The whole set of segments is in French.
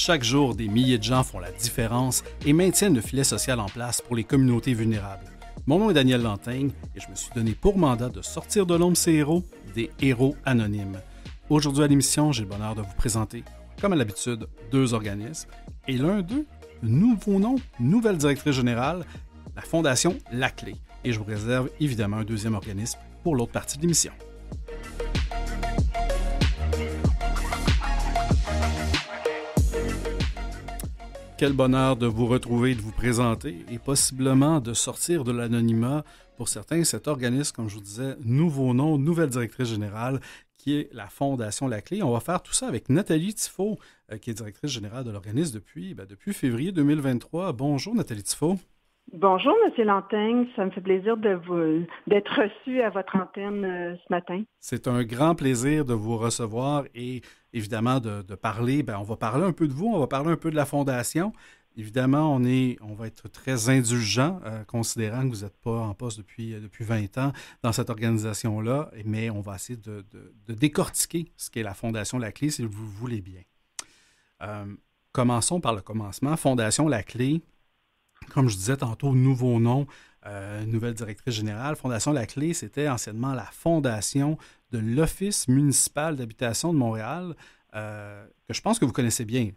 Chaque jour, des milliers de gens font la différence et maintiennent le filet social en place pour les communautés vulnérables. Mon nom est Daniel Lantaigne et je me suis donné pour mandat de sortir de l'ombre ces héros, des héros anonymes. Aujourd'hui à l'émission, j'ai le bonheur de vous présenter, comme à l'habitude, deux organismes et l'un d'eux, nouveau nom, nouvelle directrice générale, la Fondation La Clé. Et je vous réserve évidemment un deuxième organisme pour l'autre partie de l'émission. Quel bonheur de vous retrouver, de vous présenter et possiblement de sortir de l'anonymat. Pour certains, cet organisme, comme je vous disais, nouveau nom, nouvelle directrice générale, qui est la Fondation La Clé. On va faire tout ça avec Nathalie Tifo, qui est directrice générale de l'organisme depuis février 2023. Bonjour Nathalie Tifo. Bonjour M. Lantaigne, ça me fait plaisir d'être reçu à votre antenne ce matin. C'est un grand plaisir de vous recevoir et évidemment de parler. On va parler un peu de vous, on va parler un peu de la Fondation. Évidemment, on va être très indulgent, considérant que vous n'êtes pas en poste depuis 20 ans dans cette organisation-là, mais on va essayer de décortiquer ce qu'est la Fondation La Clé, si vous le voulez bien. Commençons par le commencement. Fondation La Clé, comme je disais tantôt, nouveau nom, nouvelle directrice générale. Fondation La Clé, c'était anciennement la fondation de l'Office municipal d'habitation de Montréal, que je pense que vous connaissez bien.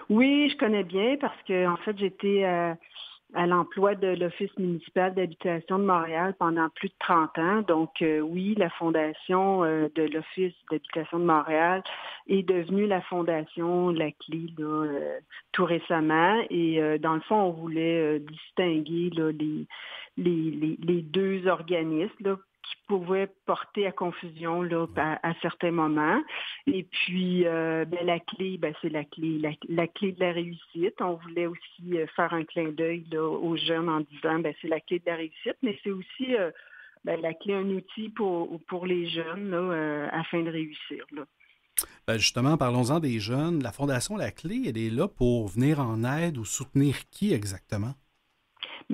Oui, je connais bien parce que en fait, j'étais à l'emploi de l'Office municipal d'habitation de Montréal pendant plus de 30 ans. Donc, oui, la fondation de l'Office d'habitation de Montréal est devenue la Fondation La Clé tout récemment. Et dans le fond, on voulait distinguer là, les deux organismes là, qui pouvaient porter à confusion là, à certains moments. Et puis, la clé, c'est la clé de la réussite. On voulait aussi faire un clin d'œil là, aux jeunes en disant, c'est la clé de la réussite, mais c'est aussi la clé, un outil pour les jeunes là, afin de réussir. Là. Justement, parlons-en des jeunes. La Fondation La Clé, elle est là pour venir en aide ou soutenir qui exactement?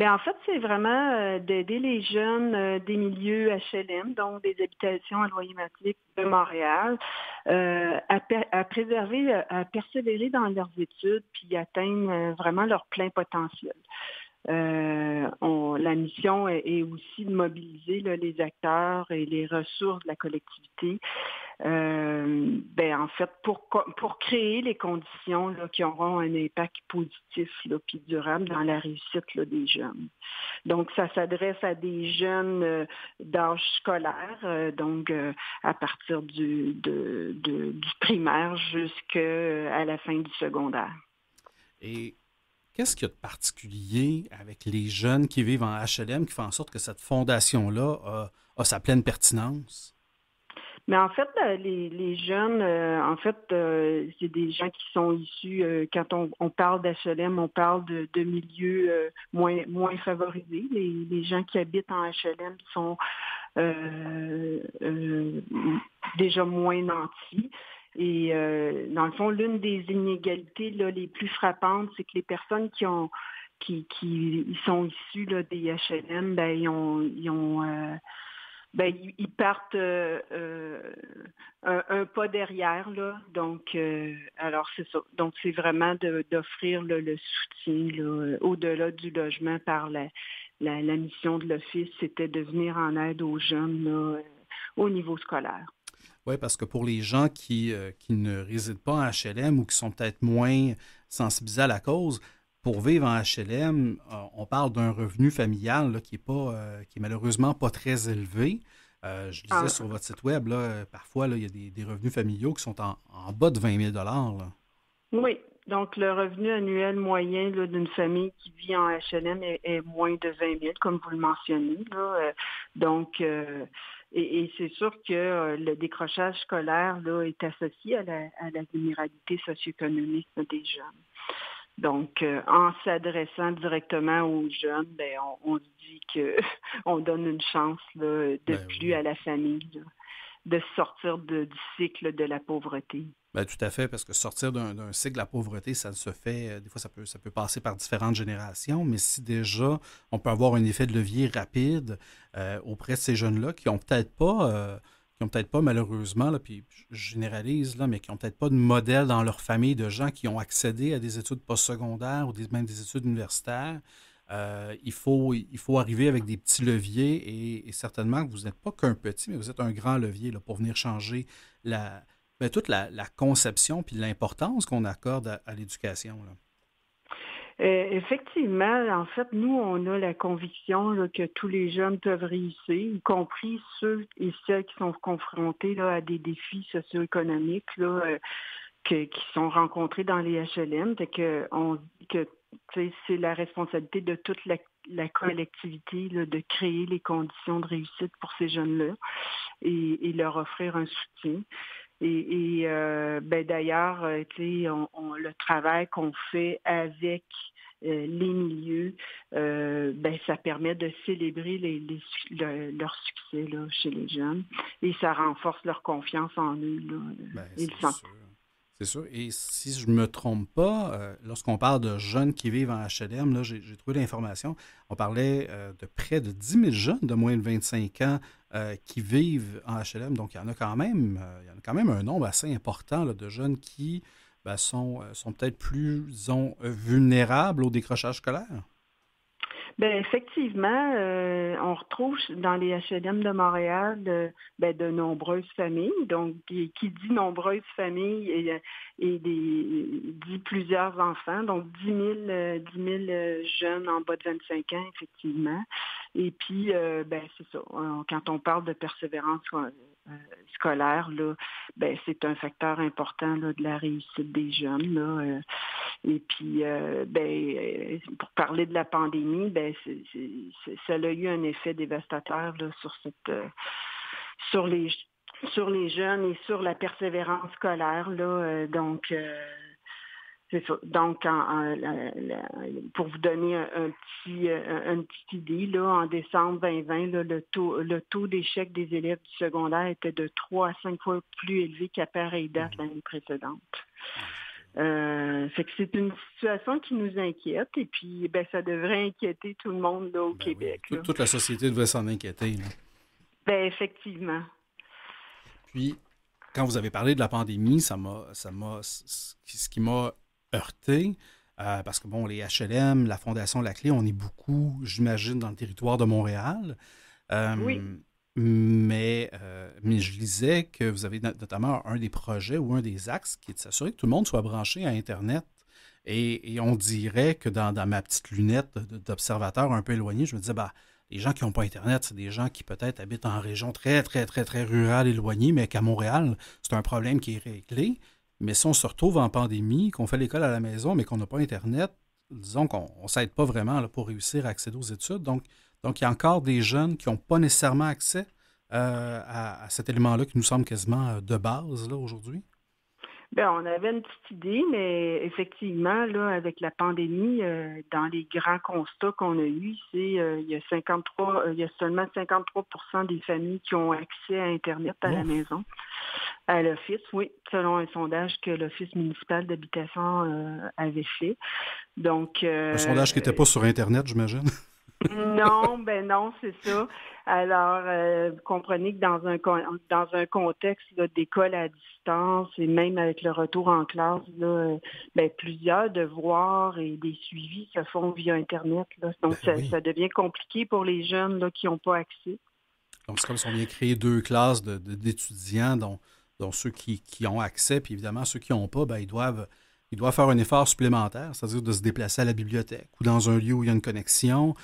En fait, c'est vraiment d'aider les jeunes des milieux HLM, donc des habitations à loyer modique de Montréal, à persévérer dans leurs études puis atteindre vraiment leur plein potentiel. La mission est aussi de mobiliser là, les acteurs et les ressources de la collectivité. En fait, pour créer les conditions là, qui auront un impact positif là, puis durable dans la réussite là, des jeunes. Donc, ça s'adresse à des jeunes d'âge scolaire, à partir du primaire jusqu'à la fin du secondaire. Et qu'est-ce qu'il y a de particulier avec les jeunes qui vivent en HLM qui fait en sorte que cette fondation-là a sa pleine pertinence? Mais en fait, les jeunes, c'est des gens qui sont issus, quand on parle d'HLM, on parle de milieux moins favorisés. Les gens qui habitent en HLM sont déjà moins nantis. Et dans le fond, l'une des inégalités là, les plus frappantes, c'est que les personnes qui sont issues là, des HLM, ils partent un pas derrière, là. Donc, alors c'est ça. Donc, c'est vraiment d'offrir là, le soutien là, au-delà du logement par la mission de l'Office, c'était de venir en aide aux jeunes là, au niveau scolaire. Oui, parce que pour les gens qui ne résident pas en HLM ou qui sont peut-être moins sensibilisés à la cause, pour vivre en HLM, on parle d'un revenu familial là, qui est malheureusement pas très élevé. Je lisais sur votre site web, là, parfois, là, il y a des revenus familiaux qui sont en bas de 20 000 là. Oui, donc le revenu annuel moyen là, d'une famille qui vit en HLM est moins de 20 000, comme vous le mentionnez. Là. Et c'est sûr que le décrochage scolaire là, est associé à la vulnérabilité socio-économique des jeunes. Donc, en s'adressant directement aux jeunes, on se dit qu'on donne une chance là, de plus à la famille là, de sortir du cycle de la pauvreté. Tout à fait, parce que sortir d'un cycle de la pauvreté, ça se fait, des fois ça peut passer par différentes générations, mais si déjà on peut avoir un effet de levier rapide auprès de ces jeunes-là qui ont peut-être pas qui n'ont peut-être pas, malheureusement, là, puis je généralise, là, mais qui n'ont peut-être pas de modèle dans leur famille de gens qui ont accédé à des études postsecondaires ou même des études universitaires. Il faut arriver avec des petits leviers et certainement que vous n'êtes pas qu'un petit, mais vous êtes un grand levier là, pour venir changer toute la conception puis l'importance qu'on accorde à l'éducation, là. Effectivement, en fait, nous, on a la conviction là, que tous les jeunes peuvent réussir, y compris ceux et celles qui sont confrontés là, à des défis socio-économiques là, qui sont rencontrés dans les HLM. Fait que on dit que c'est la responsabilité de toute la collectivité là, de créer les conditions de réussite pour ces jeunes-là et leur offrir un soutien. D'ailleurs, le travail qu'on fait avec les milieux, ça permet de célébrer leur succès là, chez les jeunes et ça renforce leur confiance en eux. Là, C'est sûr. C'est sûr. Et si je ne me trompe pas, lorsqu'on parle de jeunes qui vivent en HLM, là, j'ai trouvé l'information, on parlait de près de 10 000 jeunes de moins de 25 ans qui vivent en HLM. Donc, il y en a quand même un nombre assez important là, de jeunes qui sont peut-être plus, disons, vulnérables au décrochage scolaire. Bien, effectivement, on retrouve dans les HLM de Montréal de nombreuses familles. Donc, qui dit nombreuses familles dit plusieurs enfants. Donc, 10 000 jeunes en bas de 25 ans, effectivement. Et puis, c'est ça. Quand on parle de persévérance scolaire, là, c'est un facteur important là, de la réussite des jeunes. Là, et puis, pour parler de la pandémie, ça a eu un effet dévastateur là, sur les jeunes et sur la persévérance scolaire. Là, c'est ça. Donc, pour vous donner une petite idée, là, en décembre 2020, là, le taux d'échec des élèves du secondaire était de 3 à 5 fois plus élevé qu'à pareille date l'année précédente. Fait que c'est une situation qui nous inquiète et puis ça devrait inquiéter tout le monde là, au Québec. Oui. Toute la société devrait s'en inquiéter. Là. Effectivement. Puis, quand vous avez parlé de la pandémie, ce qui m'a heurté, parce que bon, les HLM, la Fondation La Clé, on est beaucoup, j'imagine, dans le territoire de Montréal. Oui. Mais je lisais que vous avez notamment un des projets ou un des axes qui est de s'assurer que tout le monde soit branché à Internet. Et on dirait que dans ma petite lunette d'observateur un peu éloigné, je me disais, les gens qui n'ont pas Internet, c'est des gens qui peut-être habitent en région très, très, très, très rurale, éloignée, mais qu'à Montréal, c'est un problème qui est réglé. Mais si on se retrouve en pandémie, qu'on fait l'école à la maison, mais qu'on n'a pas Internet, disons qu'on ne s'aide pas vraiment là, pour réussir à accéder aux études. Donc, il y a encore des jeunes qui n'ont pas nécessairement accès à cet élément-là qui nous semble quasiment de base là, aujourd'hui. On avait une petite idée, mais effectivement, là, avec la pandémie, dans les grands constats qu'on a eus, il y a seulement 53% des familles qui ont accès à Internet à la maison, à l'Office, oui, selon un sondage que l'Office municipal d'habitation avait fait. Donc, un sondage qui n'était pas sur Internet, j'imagine. Non, c'est ça. Alors, vous comprenez que dans un contexte là, d'école à distance et même avec le retour en classe, là, plusieurs devoirs et des suivis se font via Internet. Là. Donc, ça devient compliqué pour les jeunes là, qui n'ont pas accès. Donc, c'est comme si on vient créer 2 classes d'étudiants, dont ceux qui ont accès, puis évidemment, ceux qui n'ont pas, ils doivent faire un effort supplémentaire, c'est-à-dire de se déplacer à la bibliothèque ou dans un lieu où il y a une connexion.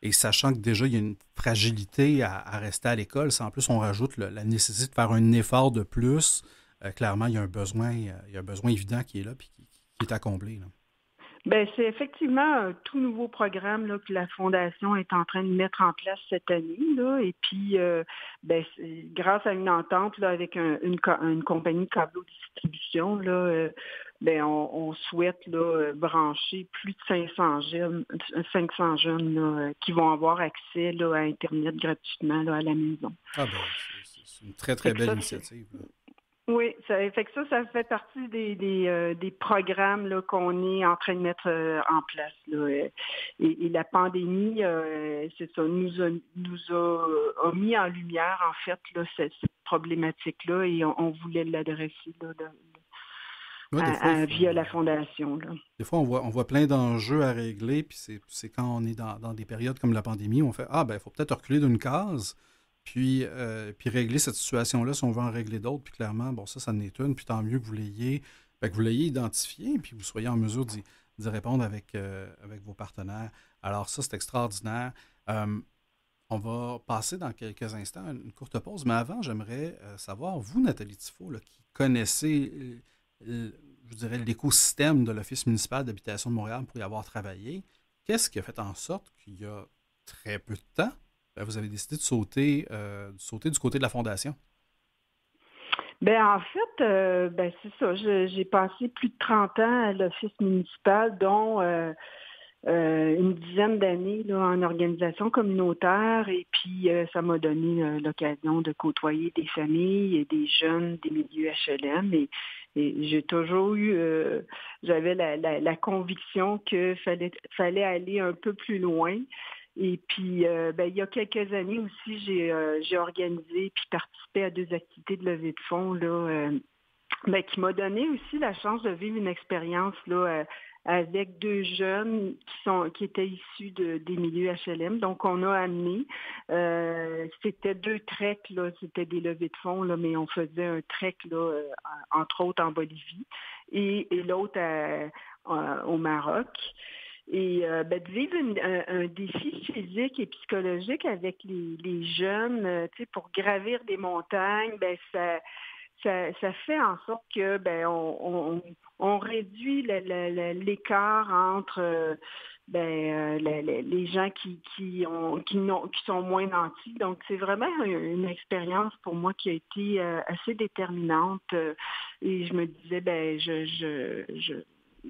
Et sachant que déjà, il y a une fragilité à rester à l'école, si en plus on rajoute la nécessité de faire un effort de plus, clairement, il y a un besoin évident qui est là et qui est à combler. Là. C'est effectivement un tout nouveau programme là, que la Fondation est en train de mettre en place cette année. Là, et puis, grâce à une entente là, avec une compagnie de câbleau distribution, là, on souhaite là, brancher plus de 500 jeunes là, qui vont avoir accès là, à Internet gratuitement là, à la maison. C'est une très, très belle initiative. Là. Oui, fait que ça fait partie des programmes là, qu'on est en train de mettre en place. Là, et la pandémie, c'est ça, a mis en lumière, en fait, là, cette problématique-là et on voulait l'adresser là, Ouais, des fois, via la Fondation. Là. des fois, on voit plein d'enjeux à régler, puis c'est quand on est dans des périodes comme la pandémie, on fait ah ben il faut peut-être reculer d'une case, puis régler cette situation-là si on veut en régler d'autres. Puis clairement, bon ça en est une, puis tant mieux que vous l'ayez identifié, puis que vous soyez en mesure d'y répondre avec vos partenaires. Alors ça, c'est extraordinaire. Euh, on va passer dans quelques instants une courte pause, mais avant, j'aimerais savoir, vous, Nathalie Tifo, là, qui connaissez, je dirais, l'écosystème de l'Office municipal d'habitation de Montréal pour y avoir travaillé, qu'est-ce qui a fait en sorte qu'il y a très peu de temps, vous avez décidé de sauter du côté de la Fondation? Ben en fait, c'est ça. J'ai passé plus de 30 ans à l'Office municipal, dont une dizaine d'années là, en organisation communautaire et puis ça m'a donné l'occasion de côtoyer des familles et des jeunes des milieux HLM et j'ai toujours eu j'avais la conviction que fallait aller un peu plus loin. Et puis, il y a quelques années aussi, j'ai organisé puis participé à 2 activités de levée de fonds là, qui m'a donné aussi la chance de vivre une expérience là, avec 2 jeunes qui étaient issus des milieux HLM. Donc, on a amené, c'était 2 treks, là, c'était des levées de fonds, là, mais on faisait un trek, là, entre autres en Bolivie, et l'autre au Maroc. Et de vivre un défi physique et psychologique avec les jeunes, pour gravir des montagnes, ça fait en sorte que on réduit l'écart entre les gens qui sont moins nantis. Donc, c'est vraiment une expérience pour moi qui a été assez déterminante. Et je me disais,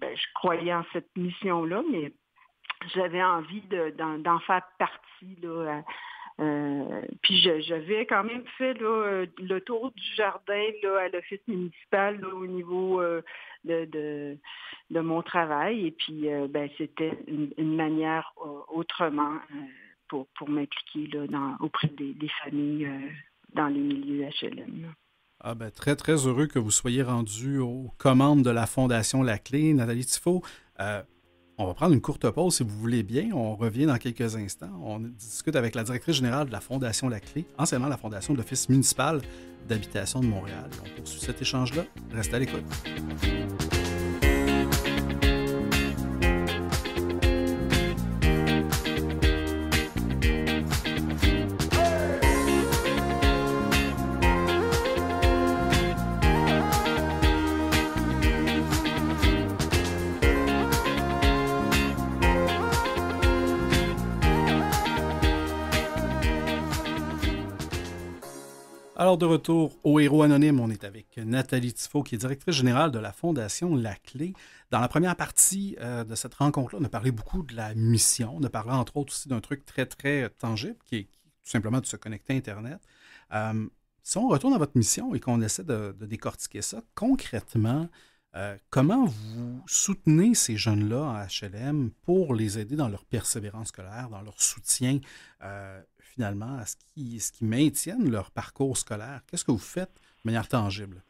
je croyais en cette mission-là, mais j'avais envie d'en faire partie là, puis j'avais quand même fait là, le tour du jardin là, à l'office municipal là, au niveau de mon travail. Et puis c'était une manière autrement pour m'impliquer là, auprès des familles dans les milieux HLM. Là. Ah ben, très, très heureux que vous soyez rendu aux commandes de la Fondation La Clé. Nathalie Tifo, on va prendre une courte pause si vous voulez bien. On revient dans quelques instants. On discute avec la directrice générale de la Fondation La Clé, anciennement la Fondation de l'Office municipal d'habitation de Montréal. Et on poursuit cet échange-là. Restez à l'écoute. Alors, de retour au Héros Anonyme, on est avec Nathalie Tifo, qui est directrice générale de la Fondation La Clé. Dans la première partie de cette rencontre-là, on a parlé beaucoup de la mission. On a parlé, entre autres, aussi d'un truc très, très tangible, qui est tout simplement de se connecter à Internet. Si on retourne à votre mission et qu'on essaie de décortiquer ça, concrètement, comment vous soutenez ces jeunes-là en HLM pour les aider dans leur persévérance scolaire, dans leur soutien finalement à ce qui maintiennent leur parcours scolaire? Qu'est-ce que vous faites de manière tangible?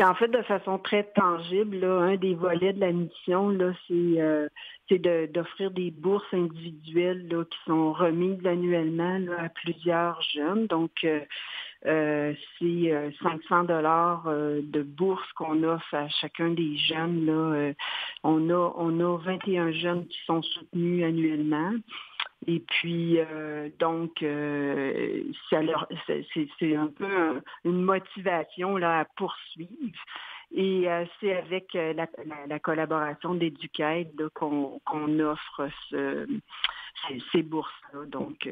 En fait, de façon très tangible, là, un des volets de la mission, là, c'est d'offrir des bourses individuelles là, qui sont remises annuellement là, à plusieurs jeunes. Donc, c'est 500 $ de bourse qu'on offre à chacun des jeunes. Là. On a 21 jeunes qui sont soutenus annuellement. Et puis, c'est un peu une motivation là, à poursuivre. Et c'est avec la collaboration d'Éducaid qu'on offre ces bourses-là. Donc,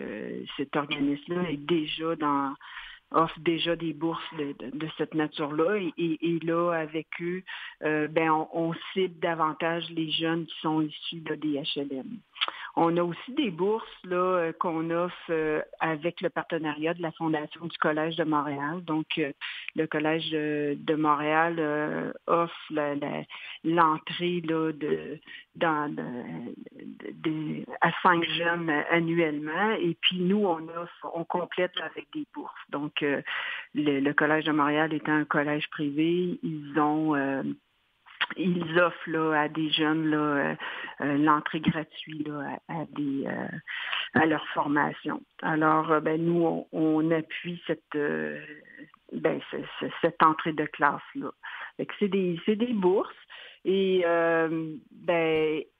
cet organisme-là est déjà offre déjà des bourses de cette nature-là. Et là, avec eux, on cible davantage les jeunes qui sont issus là, des HLM. On a aussi des bourses là, qu'on offre avec le partenariat de la Fondation du Collège de Montréal. Donc, le Collège de Montréal offre l'entrée là, à 5 jeunes annuellement. Et puis, nous, on complète là, avec des bourses. Donc, le Collège de Montréal étant un collège privé, ils offrent là, à des jeunes là, l'entrée gratuite là, à leur formation. Alors, nous, on appuie cette entrée de classe-là. C'est des bourses. Et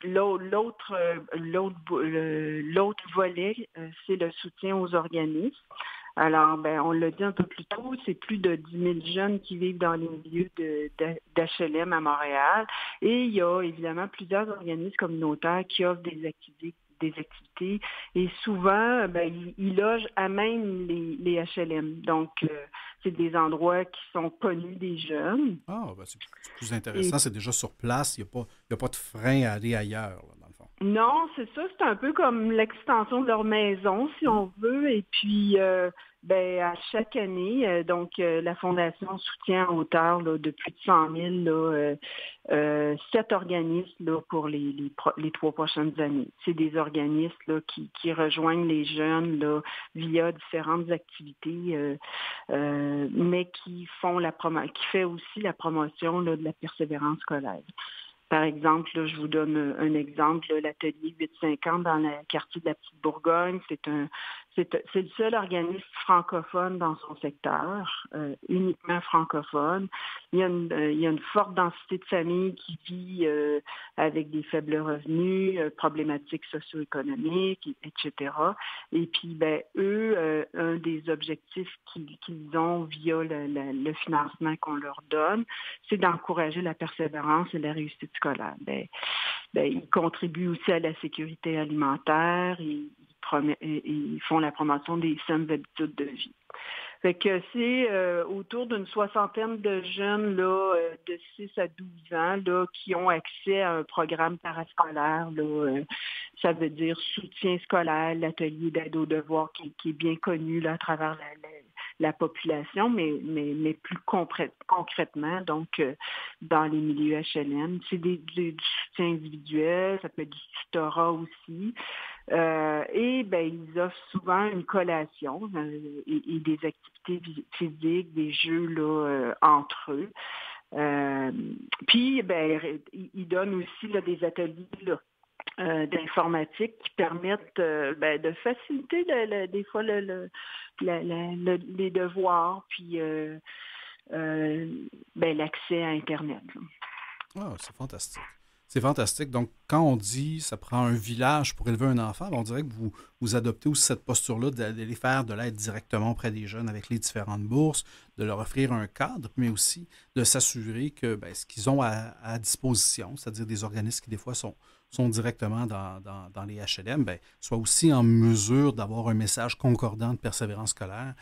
l'autre volet, c'est le soutien aux organismes. Alors, on l'a dit un peu plus tôt, c'est plus de 10 000 jeunes qui vivent dans les milieux d'HLM à Montréal. Et il y a évidemment plusieurs organismes communautaires qui offrent des activités. Et souvent, ils logent à même les HLM. Donc, c'est des endroits qui sont connus des jeunes. Ah, c'est plus intéressant. C'est déjà sur place. Il n'y a pas de frein à aller ailleurs, là, dans le fond. Non, c'est ça. C'est un peu comme l'extension de leur maison, si on veut. Et puis, à chaque année, la Fondation soutient à hauteur là, de plus de 100 000 là, 7 organismes là, pour les 3 prochaines années. C'est des organismes là, qui rejoignent les jeunes là, via différentes activités, mais qui fait aussi la promotion là, de la persévérance scolaire. Par exemple, là, je vous donne un exemple, là, l'atelier 850 dans le quartier de la Petite Bourgogne, c'est le seul organisme francophone dans son secteur, uniquement francophone. Il y a une forte densité de familles qui vit avec des faibles revenus, problématiques socio-économiques, etc. Et puis, eux, un des objectifs qu'ils ont via le financement qu'on leur donne, c'est d'encourager la persévérance et la réussite scolaire. Ils contribuent aussi à la sécurité alimentaire, ils font la promotion des saines habitudes de vie. Fait que c'est autour d'une 60aine de jeunes là, de 6 à 12 ans là, qui ont accès à un programme parascolaire. Là, ça veut dire soutien scolaire, l'atelier d'aide aux devoirs qui est bien connu là, à travers la population, mais plus concrètement, donc dans les milieux HLM. C'est du soutien individuel, ça peut être du tutorat aussi. Ils offrent souvent une collation et des activités physiques, des jeux là, entre eux. Puis, ils donnent aussi là, des ateliers là, d'informatique qui permettent de faciliter des fois les devoirs, puis l'accès à Internet. Ah, c'est fantastique. C'est fantastique. Donc, quand on dit ça prend un village pour élever un enfant, on dirait que vous adoptez aussi cette posture-là d'aller faire de l'aide directement auprès des jeunes avec les différentes bourses, de leur offrir un cadre, mais aussi de s'assurer que ce qu'ils ont à disposition, c'est-à-dire des organismes qui des fois sont directement dans les HLM, soient aussi en mesure d'avoir un message concordant de persévérance scolaire.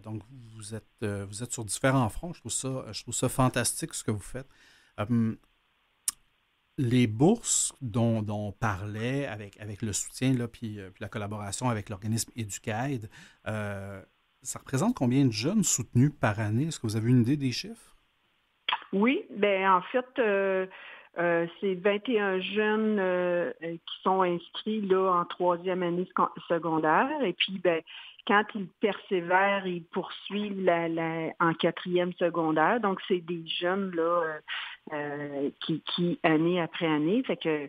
Donc, vous êtes sur différents fronts. Je trouve ça fantastique ce que vous faites. Les bourses dont on parlait avec le soutien là, puis la collaboration avec l'organisme Educaid, ça représente combien de jeunes soutenus par année? Est-ce que vous avez une idée des chiffres? Oui, en fait, c'est 21 jeunes qui sont inscrits là, en 3e année secondaire. Et puis, quand ils persévèrent, ils poursuivent en 4e secondaire. Donc, c'est des jeunes là, qui année après année. Fait que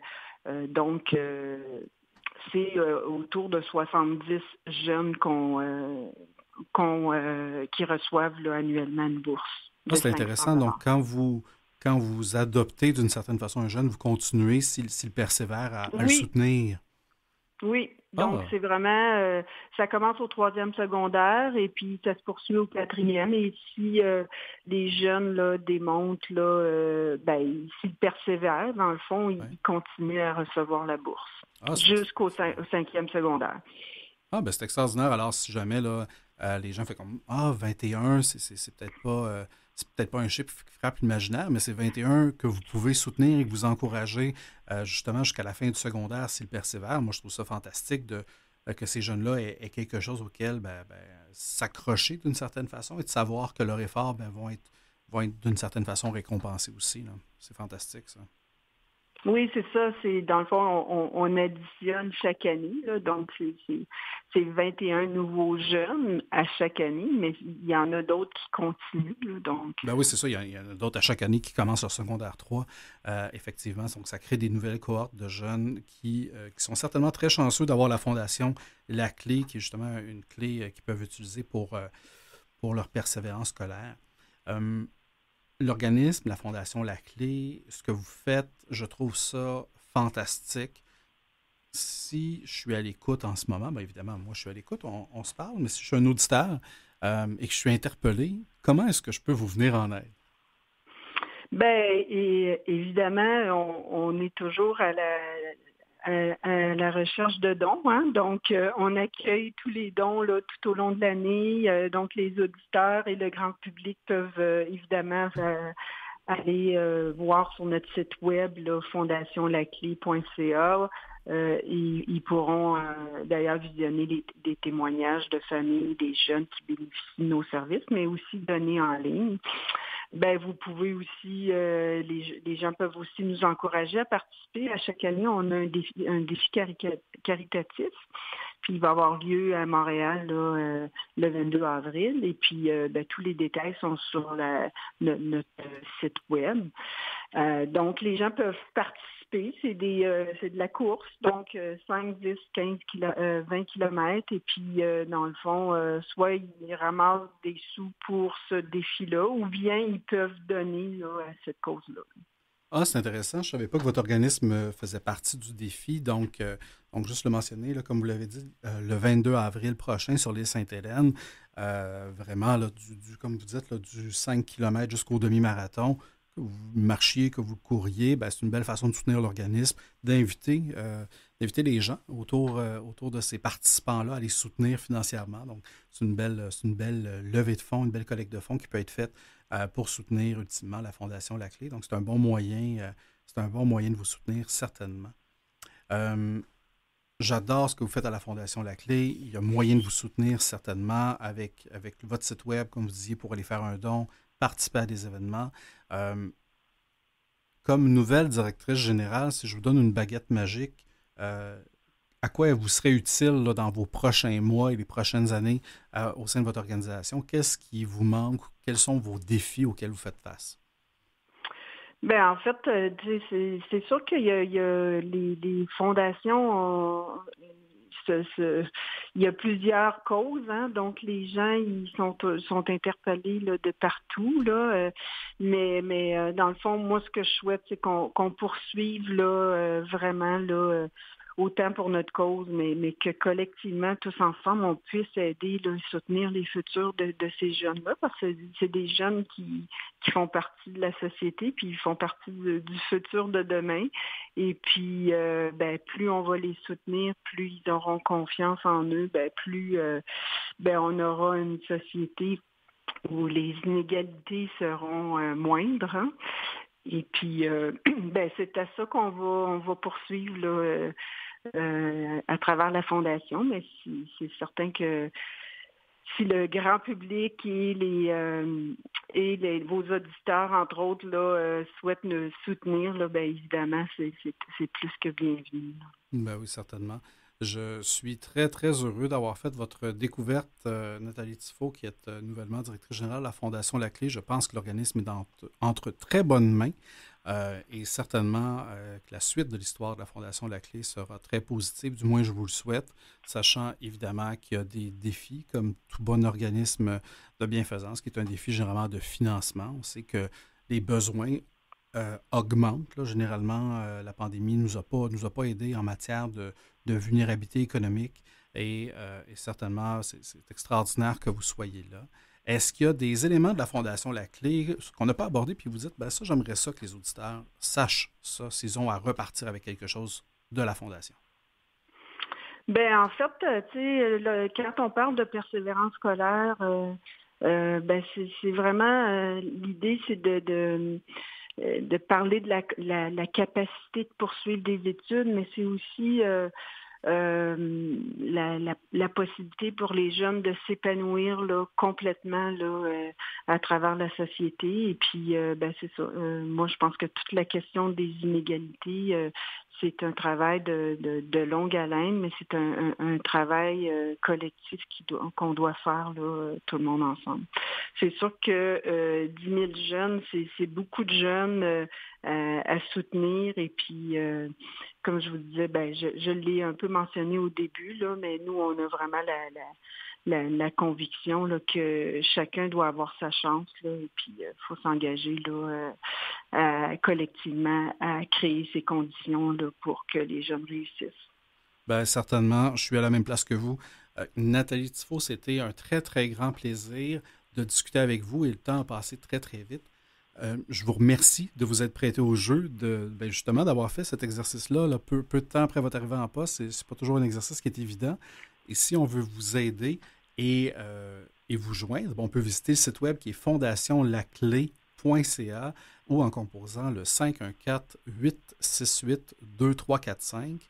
c'est autour de 70 jeunes qui reçoivent là, annuellement une bourse. C'est intéressant. Donc, quand vous adoptez d'une certaine façon un jeune, vous continuez, s'il persévère, à le soutenir. Oui, donc c'est vraiment, ça commence au 3e secondaire et puis ça se poursuit au 4e. Et si les jeunes là, démontrent, là, s'ils persévèrent, dans le fond, ils continuent à recevoir la bourse jusqu'au 5e secondaire. Ah, ben c'est extraordinaire. Alors, si jamais là, les gens font comme Ah, 21, c'est peut-être pas un chiffre qui frappe l'imaginaire, mais c'est 21 que vous pouvez soutenir et que vous encourager justement jusqu'à la fin du secondaire s'ils persévèrent. Moi, je trouve ça fantastique que ces jeunes-là aient quelque chose auquel s'accrocher d'une certaine façon et de savoir que leurs efforts vont être d'une certaine façon récompensés aussi, là. C'est fantastique, ça. Oui, c'est ça. C'est dans le fond, on additionne chaque année, là, donc c'est 21 nouveaux jeunes à chaque année, mais il y en a d'autres qui continuent, là, donc. Ben oui, c'est ça. Il y en a d'autres à chaque année qui commencent leur secondaire 3. Effectivement, donc ça crée des nouvelles cohortes de jeunes qui sont certainement très chanceux d'avoir la fondation La Clé, qui est justement une clé qu'ils peuvent utiliser pour leur persévérance scolaire. Euh, L'organisme, la fondation La Clé, ce que vous faites, je trouve ça fantastique. Si je suis à l'écoute en ce moment, bien évidemment, moi je suis à l'écoute, on se parle, mais si je suis un auditeur et que je suis interpellé, comment est-ce que je peux vous venir en aide? Ben, et évidemment, on est toujours à la recherche de dons, hein. Donc, on accueille tous les dons là, tout au long de l'année. Donc, les auditeurs et le grand public peuvent évidemment aller voir sur notre site web, là, fondationlaclé.ca. Ils pourront d'ailleurs visionner des témoignages de familles, des jeunes qui bénéficient de nos services, mais aussi donner en ligne. Ben, vous pouvez aussi, les gens peuvent aussi nous encourager à participer. À chaque année, on a un défi caritatif. Puis il va avoir lieu à Montréal là, le 22 avril. Et puis ben, tous les détails sont sur notre site web. Donc les gens peuvent participer. C'est de la course, donc 5, 10, 15, 20 kilomètres. Et puis dans le fond, soit ils ramassent des sous pour ce défi-là, ou bien ils peuvent donner là, à cette cause-là. Ah, c'est intéressant. Je ne savais pas que votre organisme faisait partie du défi. Donc juste le mentionner, là, comme vous l'avez dit, le 22 avril prochain sur l'île Sainte-Hélène, vraiment, là, comme vous dites, là, du 5 km jusqu'au demi-marathon, que vous marchiez, que vous couriez, ben, c'est une belle façon de soutenir l'organisme, d'inviter les gens autour de ces participants-là à les soutenir financièrement. Donc, c'est une belle levée de fonds, une belle collecte de fonds qui peut être faite pour soutenir ultimement la Fondation La Clé. Donc, c'est un bon moyen de vous soutenir, certainement. Euh, J'adore ce que vous faites à la Fondation La Clé. Il y a moyen de vous soutenir, certainement, avec votre site web, comme vous disiez, pour aller faire un don, participer à des événements. Euh, Comme nouvelle directrice générale, si je vous donne une baguette magique, euh, à quoi elle vous serait utile là, dans vos prochains mois et les prochaines années au sein de votre organisation? Qu'est-ce qui vous manque? Quels sont vos défis auxquels vous faites face? Ben en fait, tu sais, c'est sûr il y a les fondations. Il y a plusieurs causes, hein, donc les gens ils sont interpellés là, de partout là, mais dans le fond, moi ce que je souhaite, c'est qu'on poursuive là vraiment là. Autant pour notre cause, mais que collectivement, tous ensemble, on puisse aider, là, soutenir les futurs de ces jeunes-là, parce que c'est des jeunes qui font partie de la société, puis ils font partie du futur de demain. Et puis, ben, plus on va les soutenir, plus ils auront confiance en eux, ben, plus ben, on aura une société où les inégalités seront moindres. Hein. Et puis, ben, c'est à ça on va poursuivre là, à travers la fondation, mais c'est certain que si le grand public et vos auditeurs, entre autres, là, souhaitent nous soutenir, là, ben, évidemment, c'est plus que bienvenu. Là. Ben oui, certainement. Je suis très, très heureux d'avoir fait votre découverte, Nathalie Tifo, qui est nouvellement directrice générale de la Fondation La Clé. Je pense que l'organisme est entre très bonnes mains et certainement que la suite de l'histoire de la Fondation La Clé sera très positive, du moins je vous le souhaite, sachant évidemment qu'il y a des défis, comme tout bon organisme de bienfaisance, qui est un défi généralement de financement. On sait que les besoins augmente. Là. Généralement, la pandémie ne nous a pas aidés en matière de vulnérabilité économique et certainement, c'est extraordinaire que vous soyez là. Est-ce qu'il y a des éléments de la Fondation La Clé qu'on n'a pas abordé, puis vous dites, ben ça, j'aimerais ça que les auditeurs sachent ça, s'ils ont à repartir avec quelque chose de la Fondation? En fait, tu sais, quand on parle de persévérance scolaire, c'est vraiment l'idée, c'est de parler de la capacité de poursuivre des études, mais c'est aussi la possibilité pour les jeunes de s'épanouir là, complètement là, à travers la société. Et puis, c'est ça. Moi, je pense que toute la question des inégalités, c'est un travail de longue haleine, mais c'est un travail collectif qu'on doit faire là, tout le monde ensemble. C'est sûr que 10 000 jeunes, c'est beaucoup de jeunes à soutenir. Et puis, comme je vous disais, je l'ai un peu mentionné au début, là, mais nous, on a vraiment la conviction là, que chacun doit avoir sa chance. Là, et puis, il faut s'engager là, collectivement à créer ces conditions là, pour que les jeunes réussissent. Bien, certainement, je suis à la même place que vous. Nathalie Tifo, c'était un très, très grand plaisir de discuter avec vous et le temps a passé très, très vite. Je vous remercie de vous être prêté au jeu, justement d'avoir fait cet exercice-là là, peu de temps après votre arrivée en poste. C'est pas toujours un exercice qui est évident. Et si on veut vous aider et vous joindre, on peut visiter le site web qui est fondationlaclé.ca ou en composant le 514-868-2345.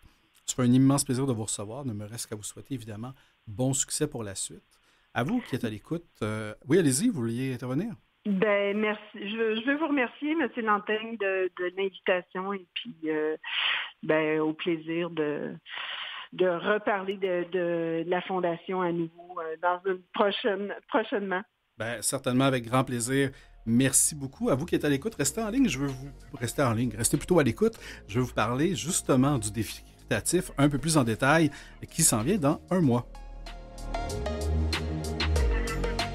Ça fait un immense plaisir de vous recevoir. Il ne me reste qu'à vous souhaiter évidemment bon succès pour la suite. À vous qui êtes à l'écoute. Oui, allez-y, vous vouliez intervenir? Merci. Je veux vous remercier, M. Lantaigne, de l'invitation et puis au plaisir de reparler de la Fondation à nouveau dans une prochainement. Certainement, avec grand plaisir. Merci beaucoup. À vous qui êtes à l'écoute, restez en ligne. Restez plutôt à l'écoute. Je vais vous parler justement du défi caritatif un peu plus en détail qui s'en vient dans un mois.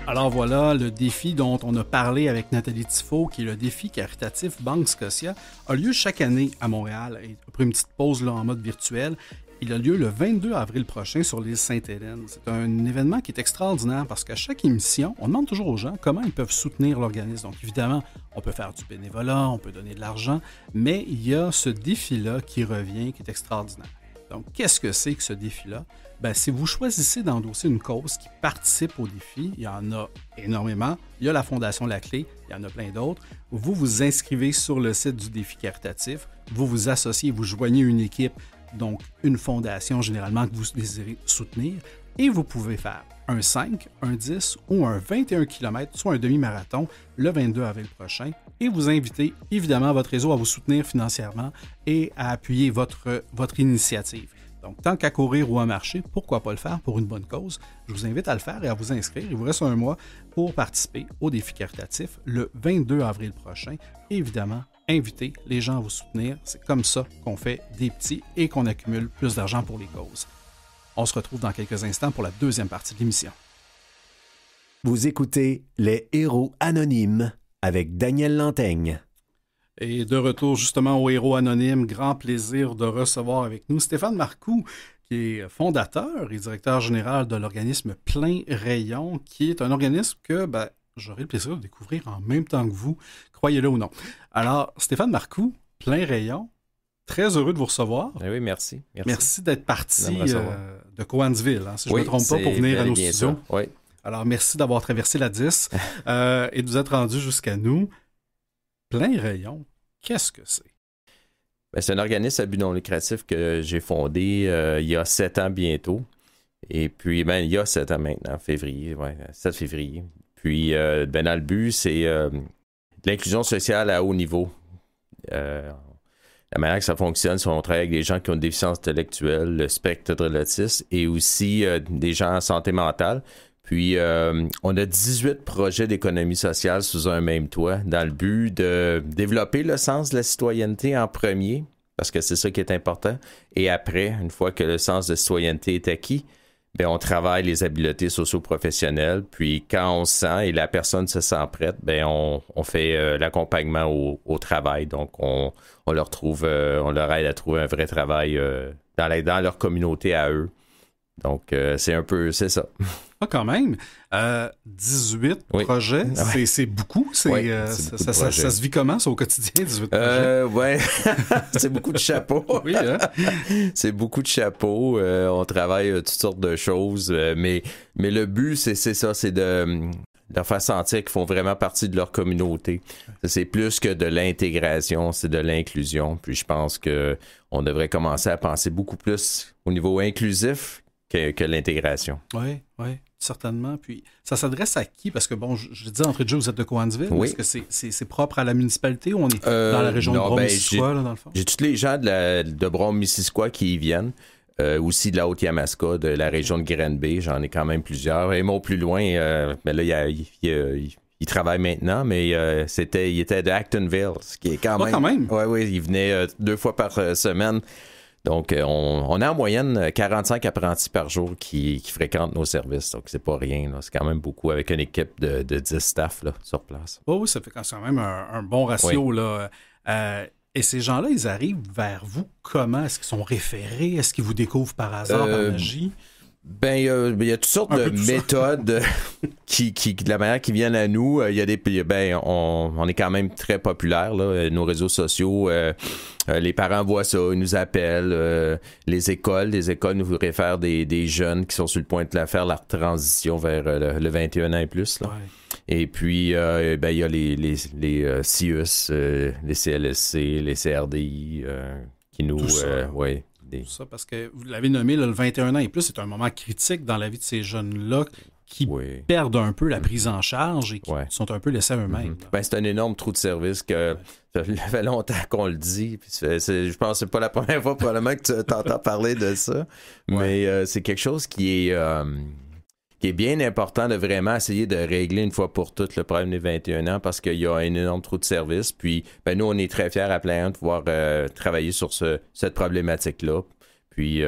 Alors voilà, le défi dont on a parlé avec Nathalie Tifo, qui est le défi caritatif Banque Scotia, a lieu chaque année à Montréal. Et après une petite pause là, en mode virtuel, il a lieu le 22 avril prochain sur l'île Sainte-Hélène. C'est un événement qui est extraordinaire parce qu'à chaque émission, on demande toujours aux gens comment ils peuvent soutenir l'organisme. Donc évidemment, on peut faire du bénévolat, on peut donner de l'argent, mais il y a ce défi-là qui revient, qui est extraordinaire. Donc, qu'est-ce que c'est que ce défi-là? Si vous choisissez d'endosser une cause qui participe au défi, il y en a énormément. Il y a la Fondation La Clé, il y en a plein d'autres. Vous vous inscrivez sur le site du défi caritatif, vous vous associez, vous joignez une équipe, donc une fondation généralement que vous désirez soutenir, et vous pouvez faire un 5, un 10 ou un 21 km, soit un demi-marathon, le 22 avril prochain, et vous invitez évidemment votre réseau à vous soutenir financièrement et à appuyer votre initiative. Donc, tant qu'à courir ou à marcher, pourquoi pas le faire pour une bonne cause? Je vous invite à le faire et à vous inscrire. Il vous reste un mois pour participer au défi caritatif le 22 avril prochain. Et évidemment, invitez les gens à vous soutenir. C'est comme ça qu'on fait des petits et qu'on accumule plus d'argent pour les causes. On se retrouve dans quelques instants pour la deuxième partie de l'émission. Vous écoutez Les Héros Anonymes avec Daniel Lantaigne. Et de retour justement aux Héros Anonymes, grand plaisir de recevoir avec nous Stéphane Marcoux, qui est fondateur et directeur général de l'organisme Plein Rayon, qui est un organisme que j'aurai le plaisir de découvrir en même temps que vous, croyez-le ou non. Alors, Stéphane Marcoux, Plein Rayon, très heureux de vous recevoir. Oui, merci. Merci d'être parti de Cowansville, si je ne me trompe pas, pour venir à nos studios. Oui. Alors, merci d'avoir traversé la 10 et de vous être rendu jusqu'à nous. Plein Rayon, qu'est-ce que c'est? C'est un organisme à but non lucratif que j'ai fondé il y a 7 ans bientôt. Et puis, il y a 7 ans maintenant, 7 février. Puis, dans le but, c'est de l'inclusion sociale à haut niveau. La manière que ça fonctionne, c'est qu'on travaille avec des gens qui ont une déficience intellectuelle, le spectre de l'autisme, et aussi des gens en santé mentale. Puis, on a 18 projets d'économie sociale sous un même toit dans le but de développer le sens de la citoyenneté en premier, parce que c'est ça qui est important. Et après, une fois que le sens de citoyenneté est acquis, on travaille les habiletés socio-professionnelles. Puis, quand on se sent et la personne se sent prête, on fait l'accompagnement au travail. Donc, on leur aide à trouver un vrai travail dans leur communauté à eux. Donc, c'est ça. Ah, quand même. 18 projets, c'est beaucoup. Oui, ça se vit comment, ça, au quotidien, 18 projets? Ouais, c'est beaucoup de chapeaux. Oui, hein? C'est beaucoup de chapeaux. On travaille toutes sortes de choses. Mais le but, c'est ça, c'est de leur faire sentir qu'ils font vraiment partie de leur communauté. C'est plus que de l'intégration, c'est de l'inclusion. Puis je pense qu'on devrait commencer à penser beaucoup plus au niveau inclusif que l'intégration. Oui, certainement. Puis ça s'adresse à qui? Parce que, bon, je dis d'entrée de jeu, vous êtes de Cowansville. Oui. Est-ce que c'est propre à la municipalité ou on est dans la région de Brome-Missisquoi, dans le fond? J'ai tous les gens de Brome-Missisquoi qui y viennent. Aussi de la Haute-Yamaska, de la région de Granby, j'en ai quand même plusieurs. Et mon plus loin, mais là, il travaille maintenant, mais il était de Actonville, ce qui est quand même. Oui, il venait 2 fois par semaine. Donc, on a en moyenne 45 apprentis par jour qui fréquentent nos services. Donc, c'est pas rien, là. C'est quand même beaucoup avec une équipe de 10 staff là, sur place. Oui, ça fait quand même un bon ratio, là. Et ces gens-là, ils arrivent vers vous comment? Est-ce qu'ils sont référés? Est-ce qu'ils vous découvrent par hasard, par magie? Ben, il y a toutes sortes de méthodes de la manière qui viennent à nous. Il y a on est quand même très populaire, là. Nos réseaux sociaux, les parents voient ça, ils nous appellent. Les écoles nous réfèrent des jeunes qui sont sur le point de faire leur transition vers le 21 ans et plus, là. Ouais. Et puis, il y a les CIUS, les CLSC, les CRDI qui nous... Tout ça, parce que vous l'avez nommé, là, le 21 ans et plus, c'est un moment critique dans la vie de ces jeunes-là qui perdent un peu la prise en charge et qui sont un peu laissés à eux-mêmes. C'est un énorme trou de service que ça fait longtemps qu'on le dit. Puis je pense que c'est pas la première fois probablement que tu t'entends parler de ça. Mais c'est quelque chose qui est bien important de vraiment essayer de régler une fois pour toutes le problème des 21 ans parce qu'il y a un énorme trou de service. Puis, nous, on est très fiers à Plein de pouvoir travailler sur cette problématique-là. Puis,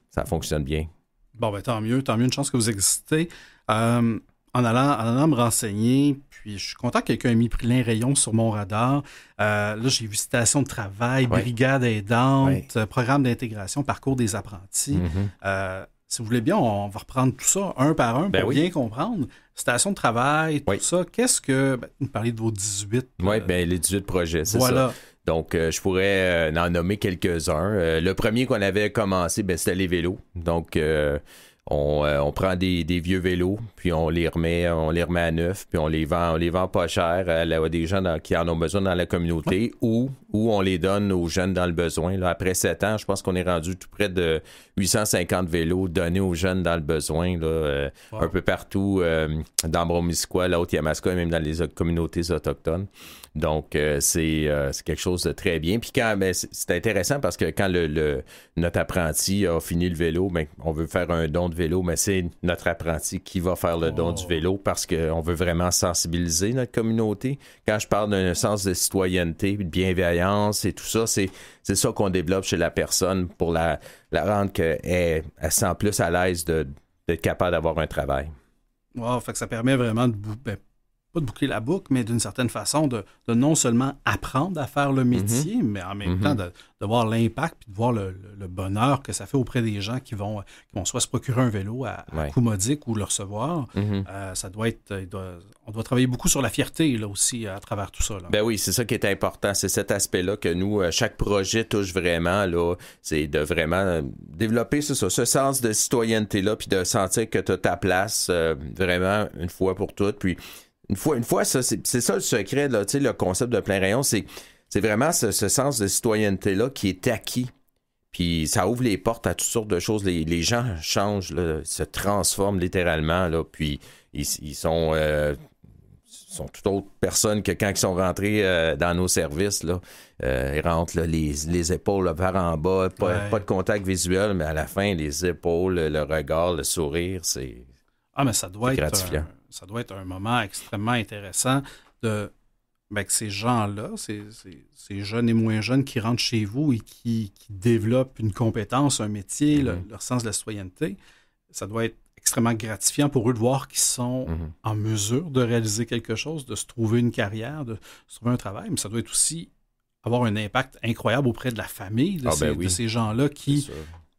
ça fonctionne bien. Bon, tant mieux, une chance que vous existez. En allant me renseigner, puis je suis content que quelqu'un ait mis Plein Rayon sur mon radar. Là, j'ai vu station de travail, brigade aidante, programme d'intégration, parcours des apprentis. Si vous voulez bien, on va reprendre tout ça un par un pour bien comprendre. Station de travail, tout ça. Qu'est-ce que... vous parlez de vos 18... Oui, les 18 projets, c'est ça. Donc, je pourrais en nommer quelques-uns. Le premier qu'on avait commencé, c'était les vélos. Donc, on prend des vieux vélos, puis on les remet à neuf, puis on les vend pas cher à des gens qui en ont besoin dans la communauté, ou on les donne aux jeunes dans le besoin. Là, après 7 ans, je pense qu'on est rendu tout près de 850 vélos donnés aux jeunes dans le besoin, là, un peu partout dans Brome-Missisquoi, la Haute-Yamaska, et même dans les communautés autochtones. Donc, c'est quelque chose de très bien. Puis c'est intéressant parce que quand notre apprenti a fini le vélo, on veut faire un don de vélo, mais c'est notre apprenti qui va faire le don du vélo parce qu'on veut vraiment sensibiliser notre communauté. Quand je parle d'un sens de citoyenneté, de bienveillance et tout ça, c'est ça qu'on développe chez la personne pour la rendre qu'elle se sent plus à l'aise d'être capable d'avoir un travail. Wow, fait que ça permet vraiment pas de boucler la boucle, mais d'une certaine façon de non seulement apprendre à faire le métier, mais en même temps de voir l'impact puis de voir le bonheur que ça fait auprès des gens qui vont soit se procurer un vélo à coût modique ou le recevoir. Ça doit être... on doit travailler beaucoup sur la fierté là, aussi à travers tout ça. Là. Ben oui, c'est ça qui est important. C'est cet aspect-là que nous, chaque projet touche vraiment. Là, c'est de vraiment développer ce sens de citoyenneté-là puis de sentir que tu as ta place vraiment une fois pour toutes. Puis une fois, c'est ça le secret, là, le concept de Plein Rayon, c'est vraiment ce sens de citoyenneté-là qui est acquis. Puis ça ouvre les portes à toutes sortes de choses. Les gens changent, là, se transforment littéralement, là, puis ils sont toute autre personne que quand ils sont rentrés dans nos services. Là. Ils rentrent là, les épaules vers en bas, pas de contact visuel, mais à la fin, les épaules, le regard, le sourire, c'est mais ça doit être gratifiant. Ça doit être un moment extrêmement intéressant que ces gens-là, ces jeunes et moins jeunes qui rentrent chez vous et qui développent une compétence, un métier, leur sens de la citoyenneté, ça doit être extrêmement gratifiant pour eux de voir qu'ils sont en mesure de réaliser quelque chose, de se trouver une carrière, de se trouver un travail, mais ça doit être aussi avoir un impact incroyable auprès de la famille de ces gens-là qui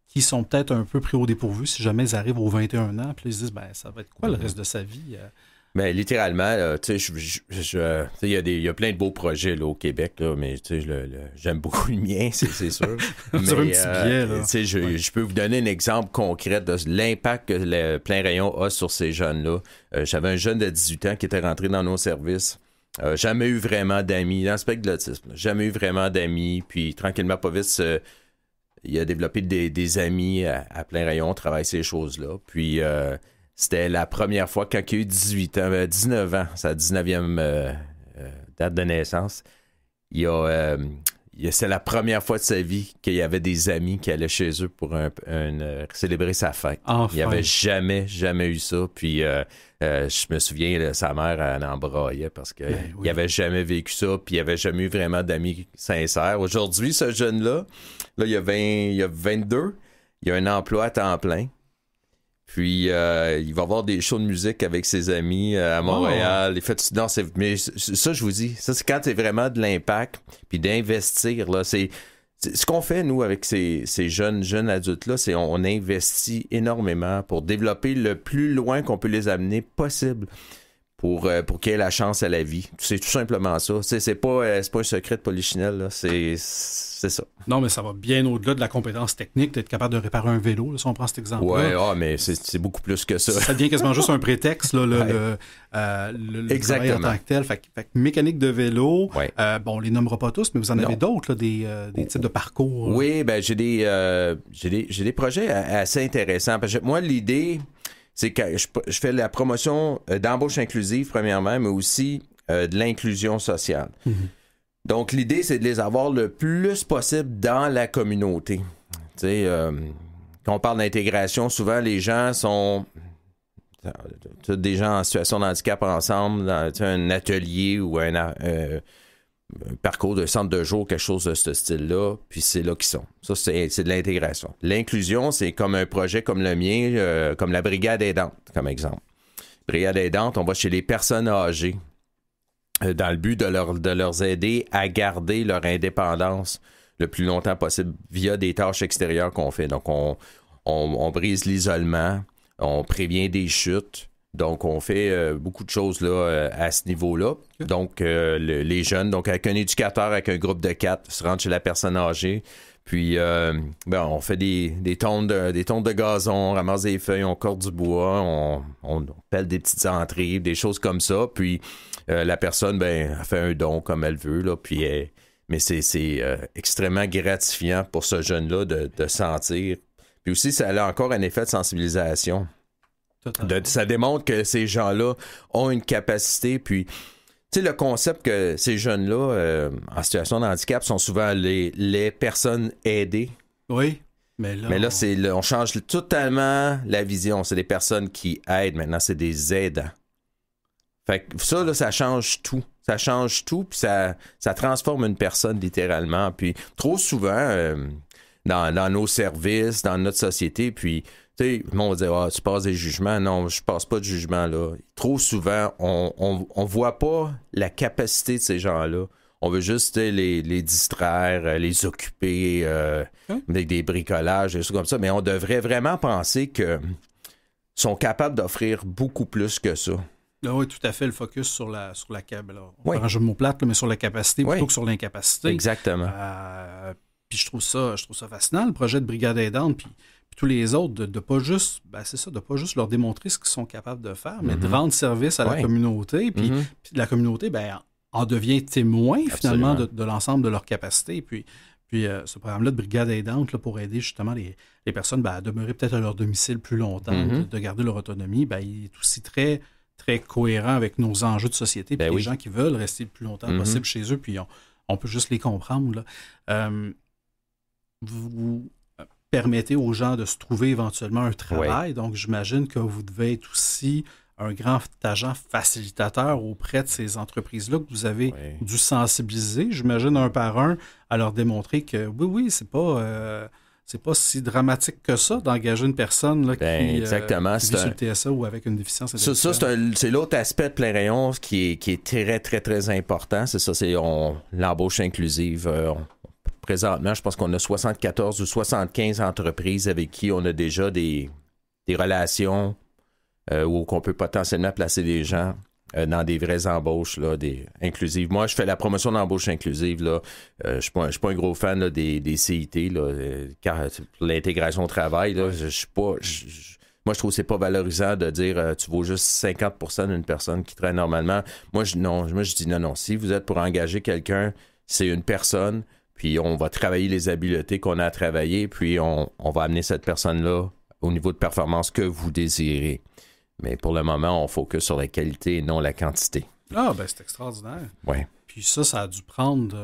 qui sont peut-être un peu pris au dépourvu si jamais ils arrivent aux 21 ans, puis ils se disent, ça va être quoi le reste de sa vie? Mais littéralement, tu sais, il y a plein de beaux projets là, au Québec, là, mais tu sais, j'aime beaucoup le mien, c'est sûr. Vous avez un petit billet, là. Tu sais, je peux vous donner un exemple concret de l'impact que le Plein Rayon a sur ces jeunes-là. J'avais un jeune de 18 ans qui était rentré dans nos services. Jamais eu vraiment d'amis, dans le spectre de l'autisme. Jamais eu vraiment d'amis, puis tranquillement, pas vite, il a développé des amis à Plein Rayon, on travaille ces choses-là. Puis c'était la première fois, quand il a eu 19 ans, sa 19e date de naissance, c'est la première fois de sa vie qu'il y avait des amis qui allaient chez eux pour célébrer sa fête. Enfin. Il n'avait jamais eu ça. Puis je me souviens, sa mère, elle en braillait parce qu'il n'avait jamais vécu ça, puis il n'avait jamais eu vraiment d'amis sincères. Aujourd'hui, ce jeune-là, il y a 22, il a un emploi à temps plein. Puis, il va avoir des shows de musique avec ses amis à Montréal. Oh. Mais ça, je vous dis, ça, c'est quand c'est vraiment de l'impact, puis d'investir, là. C'est ce qu'on fait, nous, avec ces jeunes adultes-là, c'est on investit énormément pour développer le plus loin qu'on peut les amener possible pour qu'ils aient la chance à la vie. C'est tout simplement ça. C'est pas un secret de Polichinelle, là. C'est ça. Non, mais ça va bien au-delà de la compétence technique, d'être capable de réparer un vélo, là, si on prend cet exemple-là. Oui, mais c'est beaucoup plus que ça. Ça devient quasiment juste un prétexte, là, le travail en tant que tel. Fait que mécanique de vélo, on les nommera pas tous, mais vous en avez d'autres, là, des types de parcours. Oui, j'ai des projets assez intéressants. Parce que moi, l'idée, c'est que je fais la promotion d'embauche inclusive, premièrement, mais aussi de l'inclusion sociale. Mm-hmm. Donc, l'idée, c'est de les avoir le plus possible dans la communauté. Tu sais, quand on parle d'intégration, souvent, les gens sont... des gens en situation de handicap ensemble, dans un atelier ou un parcours de centre de jour, quelque chose de ce style-là, puis c'est là qu'ils sont. Ça, c'est de l'intégration. L'inclusion, c'est comme un projet comme le mien, comme la Brigade aidante, comme exemple. Brigade aidante, on va chez les personnes âgées, dans le but de leur aider à garder leur indépendance le plus longtemps possible via des tâches extérieures qu'on fait. Donc, on brise l'isolement, on prévient des chutes. Donc, on fait beaucoup de choses là, à ce niveau-là. Donc, les jeunes, donc avec un éducateur, avec un groupe de 4, se rendent chez la personne âgée. Puis, on fait des tondes de gazon, on ramasse des feuilles, on corde du bois, on pèle des petites entrées, des choses comme ça. Puis, la personne, elle fait un don comme elle veut, là. Puis, mais c'est extrêmement gratifiant pour ce jeune-là de sentir. Puis aussi, ça a encore un effet de sensibilisation. Ça démontre que ces gens-là ont une capacité, puis tu sais, le concept que ces jeunes-là en situation de handicap sont souvent les personnes aidées. Oui, mais là on change totalement la vision. C'est des personnes qui aident. Maintenant, c'est des aidants. Fait que ça, là, ça change tout. Ça change tout, puis ça transforme une personne littéralement. Puis trop souvent, dans nos services, dans notre société, puis tu sais, on va dire, tu passes des jugements. Non, je passe pas de jugement, là. Trop souvent, on voit pas la capacité de ces gens-là. On veut juste les distraire, les occuper avec des bricolages, des choses comme ça. Mais on devrait vraiment penser qu'ils sont capables d'offrir beaucoup plus que ça. Oui, tout à fait, le focus sur la je me plate, mais sur la capacité plutôt que sur l'incapacité. Exactement. Puis je trouve ça fascinant, le projet de Brigade aidante, puis tous les autres, de pas juste, de pas juste leur démontrer ce qu'ils sont capables de faire, mais de rendre service à la communauté, puis la communauté, en devient témoin, finalement, de l'ensemble de leurs capacités. Puis ce programme-là de Brigade aidante, là, pour aider justement les personnes à demeurer peut-être à leur domicile plus longtemps, de garder leur autonomie, il est aussi très, très cohérent avec nos enjeux de société, puis les gens qui veulent rester le plus longtemps possible chez eux, puis on peut juste les comprendre, là. Vous permettez aux gens de se trouver éventuellement un travail. Donc, j'imagine que vous devez être aussi un grand agent facilitateur auprès de ces entreprises-là que vous avez dû sensibiliser, j'imagine, un par un, à leur démontrer que oui, c'est pas si dramatique que ça d'engager une personne là, qui vit sur le TSA ou avec une déficience intellectuelle. Ça, c'est l'autre aspect de Plein Rayon qui est très, très, très important. C'est ça, c'est l'embauche inclusive. présentement, je pense qu'on a 74 ou 75 entreprises avec qui on a déjà des relations où on peut potentiellement placer des gens dans des vraies embauches là, inclusives. Moi, je fais la promotion d'embauche inclusive. Là. Je suis pas un gros fan là, des CIT, là, car pour l'intégration au travail. Là, je suis pas... Moi, je trouve que c'est pas valorisant de dire tu vaux juste 50% d'une personne qui travaille normalement. Moi, je dis non. Si vous êtes pour engager quelqu'un, c'est une personne, puis on va travailler les habiletés qu'on a à travailler, puis on va amener cette personne-là au niveau de performance que vous désirez. Mais pour le moment, on focus sur la qualité et non la quantité. Ah, ben c'est extraordinaire. Oui. Puis ça a dû prendre...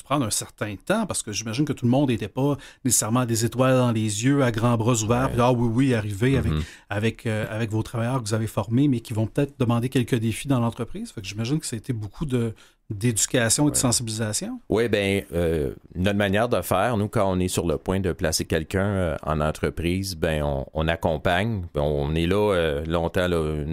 un certain temps, parce que j'imagine que tout le monde n'était pas nécessairement des étoiles dans les yeux, à grands bras ouverts, puis oui, arrivez avec vos travailleurs que vous avez formés, mais qui vont peut-être demander quelques défis dans l'entreprise. Fait que j'imagine que ça a été beaucoup d'éducation et de sensibilisation. Oui, bien, notre manière de faire, nous, quand on est sur le point de placer quelqu'un en entreprise, ben on accompagne. On est là longtemps, là,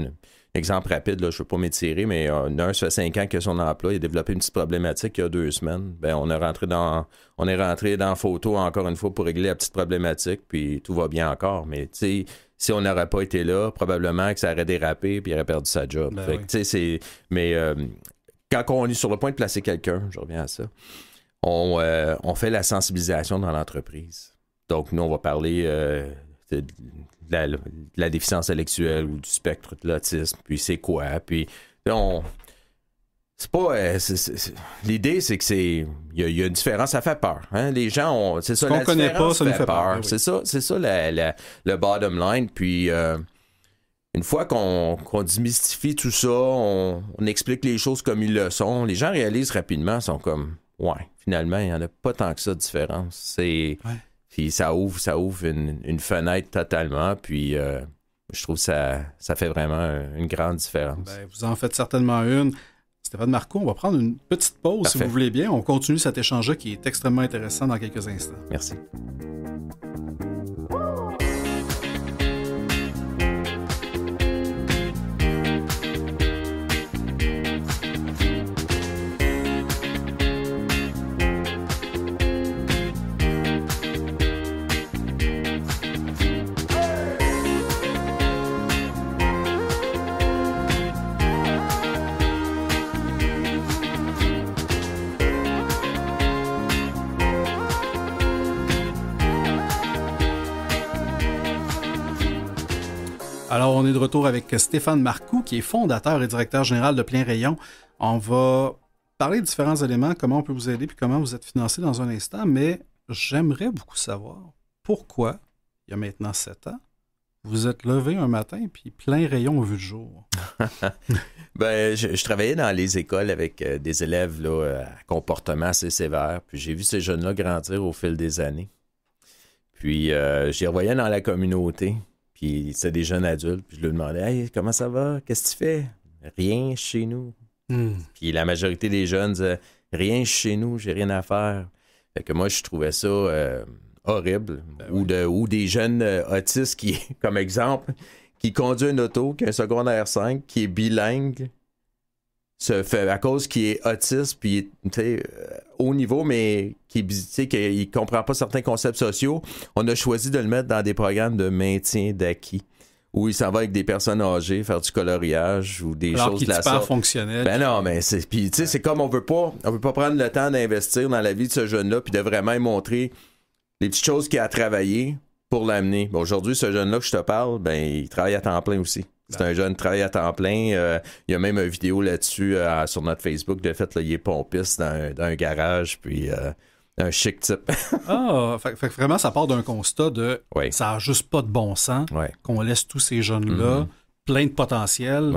exemple rapide, là, je ne veux pas m'étirer, mais ça fait 5 ans que son emploi, il a développé une petite problématique il y a 2 semaines. Ben, on est rentré dans photo encore une fois pour régler la petite problématique, puis tout va bien encore. Mais tu sais, si on n'aurait pas été là, probablement que ça aurait dérapé puis il aurait perdu sa job. Ben fait que, tu sais, mais quand on est sur le point de placer quelqu'un, je reviens à ça, on fait la sensibilisation dans l'entreprise. Donc, nous, on va parler de la déficience intellectuelle ou du spectre de l'autisme, puis c'est quoi, puis c'est pas... l'idée, c'est que il y a une différence, ça fait peur. Hein? Les gens, c'est ça, la différence connaît pas, ça nous fait peur. Oui. C'est ça le bottom line, puis une fois qu'on démystifie tout ça, on explique les choses comme ils le sont, les gens réalisent rapidement, ils sont comme, ouais, finalement, il n'y en a pas tant que ça de différence. C'est... Ouais. Puis ça ouvre une fenêtre totalement. Puis je trouve que ça fait vraiment une grande différence. Ben, vous en faites certainement une. Stéphane Marcoux, on va prendre une petite pause, Parfait. Si vous voulez bien. On continue cet échange-là qui est extrêmement intéressant dans quelques instants. Merci. Alors, on est de retour avec Stéphane Marcoux, qui est fondateur et directeur général de Plein Rayon. On va parler de différents éléments, comment on peut vous aider, puis comment vous êtes financé dans un instant, mais j'aimerais beaucoup savoir pourquoi, il y a maintenant 7 ans, vous êtes levé un matin, puis Plein Rayon a vu le jour. Ben, je travaillais dans les écoles avec des élèves là, à comportement assez sévère, puis j'ai vu ces jeunes-là grandir au fil des années. Puis, j'y revoyais dans la communauté. Puis c'est des jeunes adultes, puis je lui demandais « Hey, comment ça va? Qu'est-ce que tu fais? » « Rien chez nous. Puis la majorité des jeunes disaient « Rien chez nous, j'ai rien à faire. » Fait que moi, je trouvais ça horrible. Ben ou des jeunes autistes qui, comme exemple, qui conduit une auto, qui a un secondaire 5, qui est bilingue, se fait à cause qu'il est autiste, puis haut niveau, mais qu'il ne comprend pas certains concepts sociaux, on a choisi de le mettre dans des programmes de maintien d'acquis, où il s'en va avec des personnes âgées, faire du coloriage ou des choses de la sorte. Alors qu'il est fonctionnel. Ben non, mais c'est comme on veut pas prendre le temps d'investir dans la vie de ce jeune-là, puis de vraiment lui montrer les petites choses qu'il a à travailler pour l'amener. Bon, aujourd'hui, ce jeune-là que je te parle, ben il travaille à temps plein aussi. C'est un jeune qui travaille à temps plein. Il y a même une vidéo là-dessus sur notre Facebook. De fait, là, il est pompiste dans un garage, puis un chic type. Fait que vraiment, ça part d'un constat de ça n'a juste pas de bon sens qu'on laisse tous ces jeunes-là plein de potentiel.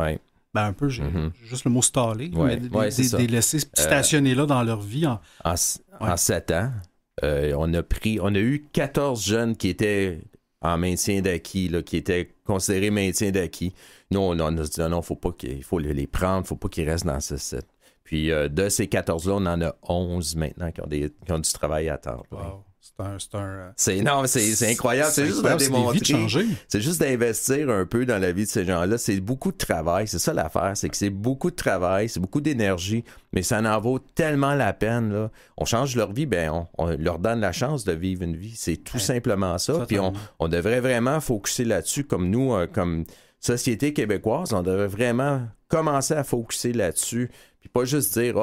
Ben un peu, j'ai juste le mot staller, mais des laisser stationner là dans leur vie. En 7 ans, on a eu 14 jeunes qui étaient en maintien d'acquis, là, qui étaient considérés maintien d'acquis. Nous, on a dit non, il faut les prendre, il ne faut pas qu'ils restent dans ce site. Puis de ces 14-là, on en a 11 maintenant qui ont du travail à temps. Wow. C'est incroyable. C'est juste de démontrer. C'est juste d'investir un peu dans la vie de ces gens-là. C'est beaucoup de travail. C'est ça l'affaire. C'est que c'est beaucoup de travail, c'est beaucoup d'énergie, mais ça en vaut tellement la peine. Là. On change leur vie, on leur donne la chance de vivre une vie. C'est tout simplement ça. Puis on devrait vraiment focuser là-dessus, comme nous, comme société québécoise, on devrait vraiment commencer à focuser là-dessus. Puis pas juste dire,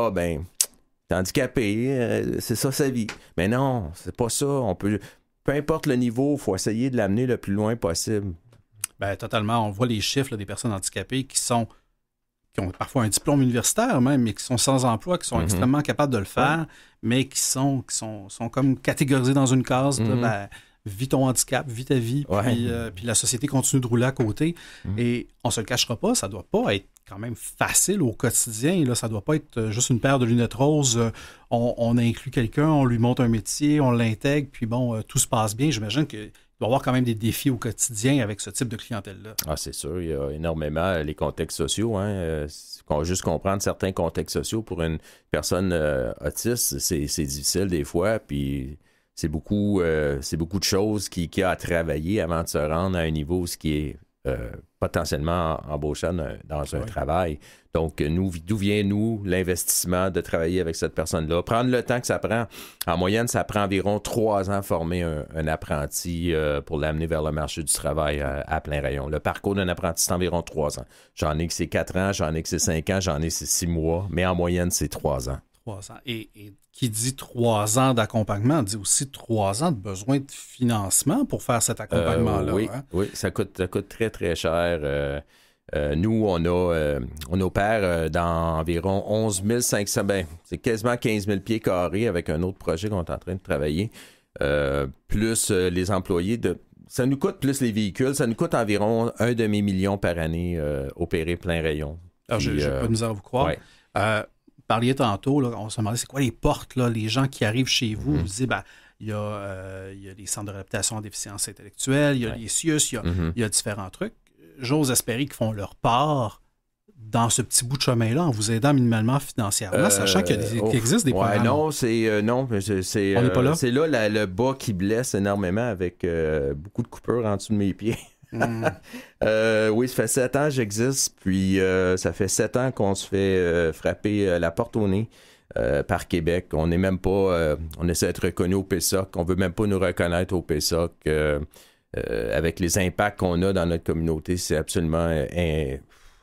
t'es handicapé, c'est ça sa vie. Mais non, c'est pas ça. Peu importe le niveau, il faut essayer de l'amener le plus loin possible. Bien, totalement. On voit les chiffres là, des personnes handicapées qui ont parfois un diplôme universitaire même, mais qui sont sans emploi, qui sont extrêmement capables de le faire, mais qui sont comme catégorisés dans une case. Là, vis ton handicap, vis ta vie, puis la société continue de rouler à côté. Et on ne se le cachera pas, ça ne doit pas être quand même facile au quotidien. Là, ça ne doit pas être juste une paire de lunettes roses. On inclut quelqu'un, on lui montre un métier, on l'intègre, puis tout se passe bien. J'imagine qu'il doit y avoir quand même des défis au quotidien avec ce type de clientèle-là. Ah, c'est sûr, il y a énormément les contextes sociaux. Juste comprendre certains contextes sociaux pour une personne autiste, c'est difficile des fois, puis c'est beaucoup de choses qu'il y a à travailler avant de se rendre à un niveau qui est potentiellement embauchant dans un travail. Donc, d'où vient, l'investissement de travailler avec cette personne-là? Prendre le temps que ça prend. En moyenne, ça prend environ 3 ans former un apprenti pour l'amener vers le marché du travail à plein rayon. Le parcours d'un apprenti, c'est environ 3 ans. J'en ai que c'est 4 ans, j'en ai que c'est 5 ans, j'en ai que c'est 6 mois, mais en moyenne, c'est 3 ans. 3 ans. Et qui dit 3 ans d'accompagnement dit aussi 3 ans de besoin de financement pour faire cet accompagnement-là. Oui, ça coûte très, très cher. Nous, on opère dans environ 11 500, c'est quasiment 15 000 pieds carrés avec un autre projet qu'on est en train de travailler, plus les employés. Ça nous coûte plus les véhicules, ça nous coûte environ 1 demi-million par année opérer plein rayon. Alors, j'ai pas de misère à vous croire. Ouais. Parliez tantôt, là, on se demandait c'est quoi les portes, là, les gens qui arrivent chez vous. Vous dites, il y a les centres de réhabilitation en déficience intellectuelle, il y a les CIUS, il y a différents trucs. J'ose espérer qu'ils font leur part dans ce petit bout de chemin-là en vous aidant minimalement financièrement, sachant qu'il existe des programmes. Non, on n'est pas là. C'est là le bas qui blesse énormément avec beaucoup de coupures en dessous de mes pieds. Oui, ça fait 7 ans que j'existe, puis ça fait 7 ans qu'on se fait frapper la porte au nez par Québec. On n'est même pas... on essaie d'être reconnu au PSOC. On veut même pas nous reconnaître au PSOC. Avec les impacts qu'on a dans notre communauté, c'est absolument...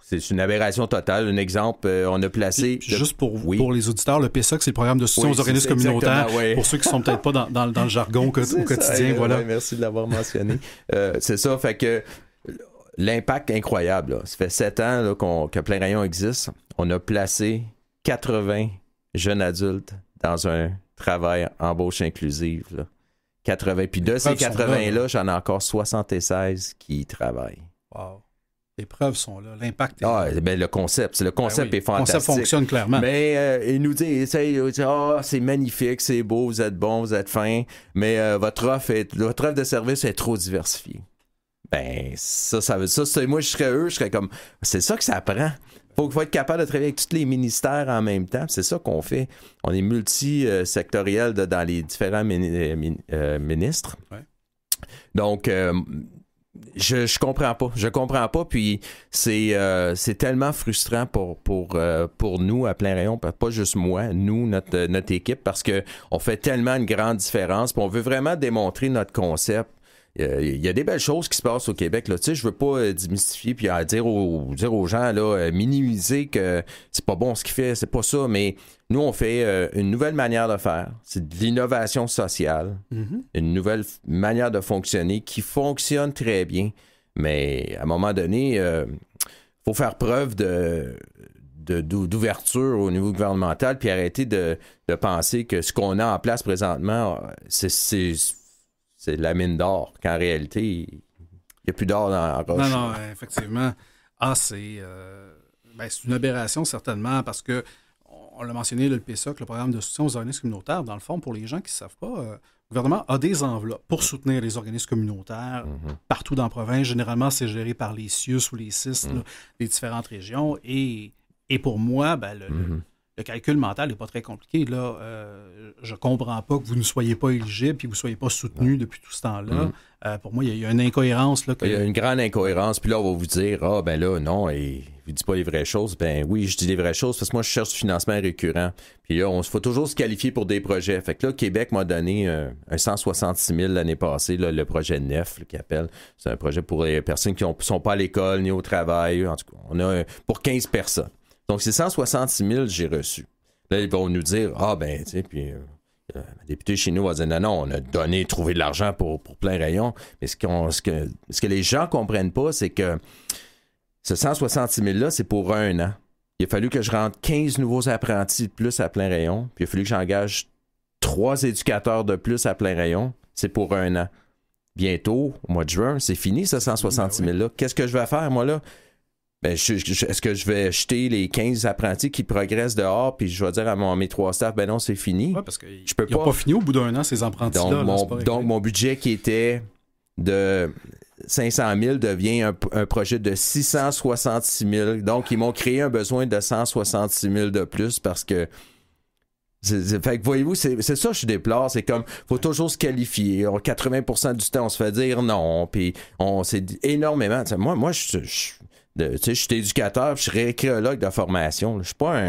c'est une aberration totale. Un exemple, on a placé... Juste pour les auditeurs, le PSOC, c'est le programme de soutien aux organismes communautaires. Pour ceux qui ne sont peut-être pas dans le jargon au quotidien. Voilà. Merci de l'avoir mentionné. C'est ça, fait que l'impact incroyable. Là. Ça fait 7 ans là, que Plein Rayon existe. On a placé 80 jeunes adultes dans un travail embauche inclusive. Là. 80. Puis de ces 80-là, j'en ai encore 76 qui y travaillent. Wow. Les preuves sont là. L'impact est le concept. Le concept est fantastique. Le concept fonctionne clairement. Mais il nous dit, c'est magnifique, c'est beau, vous êtes bon, vous êtes fin, mais votre offre de service est trop diversifiée. Moi, je serais comme, c'est ça que ça prend. Faut être capable de travailler avec tous les ministères en même temps. C'est ça qu'on fait. On est multisectoriel dans les différents ministres. Ouais. Donc, je comprends pas. Je comprends pas. Puis, c'est tellement frustrant pour nous à Plein Rayon, pas juste moi, nous, notre équipe, parce qu'on fait tellement une grande différence. Puis on veut vraiment démontrer notre concept. Il y a des belles choses qui se passent au Québec. Là. Tu sais, je veux pas démystifier puis dire aux gens, là, minimiser que c'est pas bon ce qu'il fait, c'est pas ça, mais nous, on fait une nouvelle manière de faire. C'est de l'innovation sociale, une nouvelle manière de fonctionner qui fonctionne très bien. Mais à un moment donné, faut faire preuve d'ouverture au niveau gouvernemental puis arrêter de penser que ce qu'on a en place présentement, c'est de la mine d'or, qu'en réalité, il n'y a plus d'or dans la roche. Non, effectivement. C'est une aberration, certainement, parce que, on l'a mentionné, le PSOC, le programme de soutien aux organismes communautaires, dans le fond, pour les gens qui ne savent pas, le gouvernement a des enveloppes pour soutenir les organismes communautaires partout dans la province. Généralement, c'est géré par les CIUS ou les CIS, les différentes régions. Et pour moi, le calcul mental n'est pas très compliqué. Là, je ne comprends pas que vous ne soyez pas éligible et que vous ne soyez pas soutenu depuis tout ce temps-là. Pour moi, il y a une incohérence. Là, Il y a une grande incohérence. Puis là, on va vous dire, ben là, non, et vous ne dites pas les vraies choses. Ben oui, je dis les vraies choses parce que moi, je cherche du financement récurrent. Puis là, faut toujours se qualifier pour des projets. Fait que là, Québec m'a donné un 166 000 l'année passée, là, le projet NEF, qu'il appelle. C'est un projet pour les personnes qui ne sont pas à l'école ni au travail. En tout cas, on a pour 15 personnes. Donc, c'est 166 000 que j'ai reçu. Là, ils vont nous dire, ben, tu sais, puis... le député chez nous va dire non, on a trouvé de l'argent pour plein rayon. Mais ce que les gens ne comprennent pas, c'est que ce 166 000-là, c'est pour 1 an. Il a fallu que je rentre 15 nouveaux apprentis de plus à plein rayon. Puis il a fallu que j'engage 3 éducateurs de plus à plein rayon. C'est pour 1 an. Bientôt, au mois de juin, c'est fini, ce 166 000-là. Qu'est-ce que je vais faire, moi, là? Ben, est-ce que je vais jeter les 15 apprentis qui progressent dehors puis je vais dire à mes 3 staff, ben non, c'est fini. Oui, parce qu'ils n'ont pas fini au bout d'1 an, ces apprentis-là. Donc, mon budget qui était de 500 000 devient un projet de 666 000. Donc, ils m'ont créé un besoin de 166 000 de plus parce que fait que voyez-vous, c'est ça que je déplore, c'est comme faut toujours se qualifier. 80% du temps, on se fait dire non, puis c'est énormément. Moi, je suis éducateur, je suis récréologue de formation. Je suis pas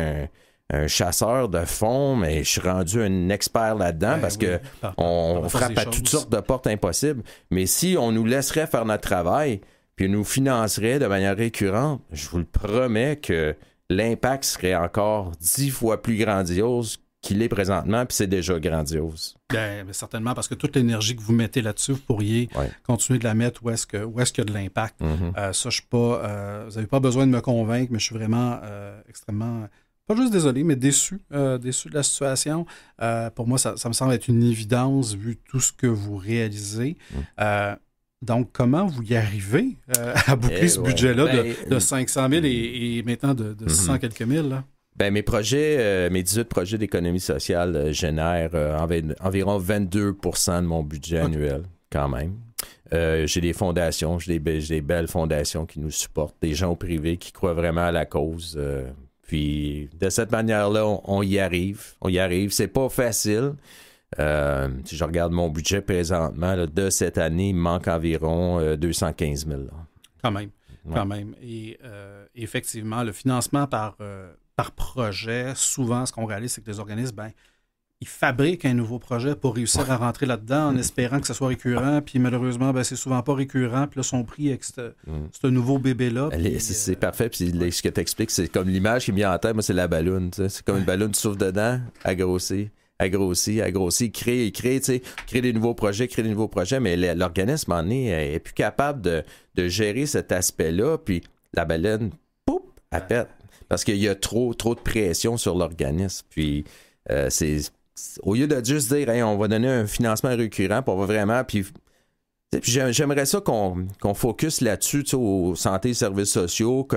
un chasseur de fonds, mais je suis rendu un expert là-dedans parce que on frappe à toutes sortes de portes impossibles. Mais si on nous laisserait faire notre travail, puis on nous financerait de manière récurrente, je vous le promets que l'impact serait encore 10 fois plus grandiose qu'il est présentement, puis c'est déjà grandiose. Bien, certainement, parce que toute l'énergie que vous mettez là-dessus, vous pourriez continuer de la mettre où est-ce qu'il y a de l'impact. Ça, je suis pas... vous n'avez pas besoin de me convaincre, mais je suis vraiment extrêmement... Pas juste désolé, mais déçu de la situation. Pour moi, ça me semble être une évidence vu tout ce que vous réalisez. Donc, comment vous y arrivez à boucler ce budget-là de 500 000 et maintenant de 600 quelques mille, là? Ben, mes 18 projets d'économie sociale génèrent environ 22 % de mon budget annuel, quand même. J'ai des fondations, j'ai des belles fondations qui nous supportent, des gens au privé qui croient vraiment à la cause. Puis, de cette manière-là, on y arrive. On y arrive. C'est pas facile. Si je regarde mon budget présentement, là, de cette année, il me manque environ 215 000. Là. Quand même. Et effectivement, le financement par projet, souvent, ce qu'on réalise, c'est que les organismes, ils fabriquent un nouveau projet pour réussir à rentrer là-dedans en espérant que ce soit récurrent. Puis malheureusement, c'est souvent pas récurrent. Puis là, sont pris avec ce nouveau bébé-là. C'est parfait. Puis ce que tu expliques, c'est comme l'image qui me vient en tête, moi, c'est la balloune. C'est comme une balloune, tu souffles dedans, elle grossit, crée des nouveaux projets, mais l'organisme en est plus capable de gérer cet aspect-là. Puis la baleine, pouf, elle pète. Parce qu'il y a trop de pression sur l'organisme. Puis au lieu de juste dire on va donner un financement récurrent, puis on va vraiment. Puis j'aimerais ça qu'on focus là-dessus, aux santé et services sociaux,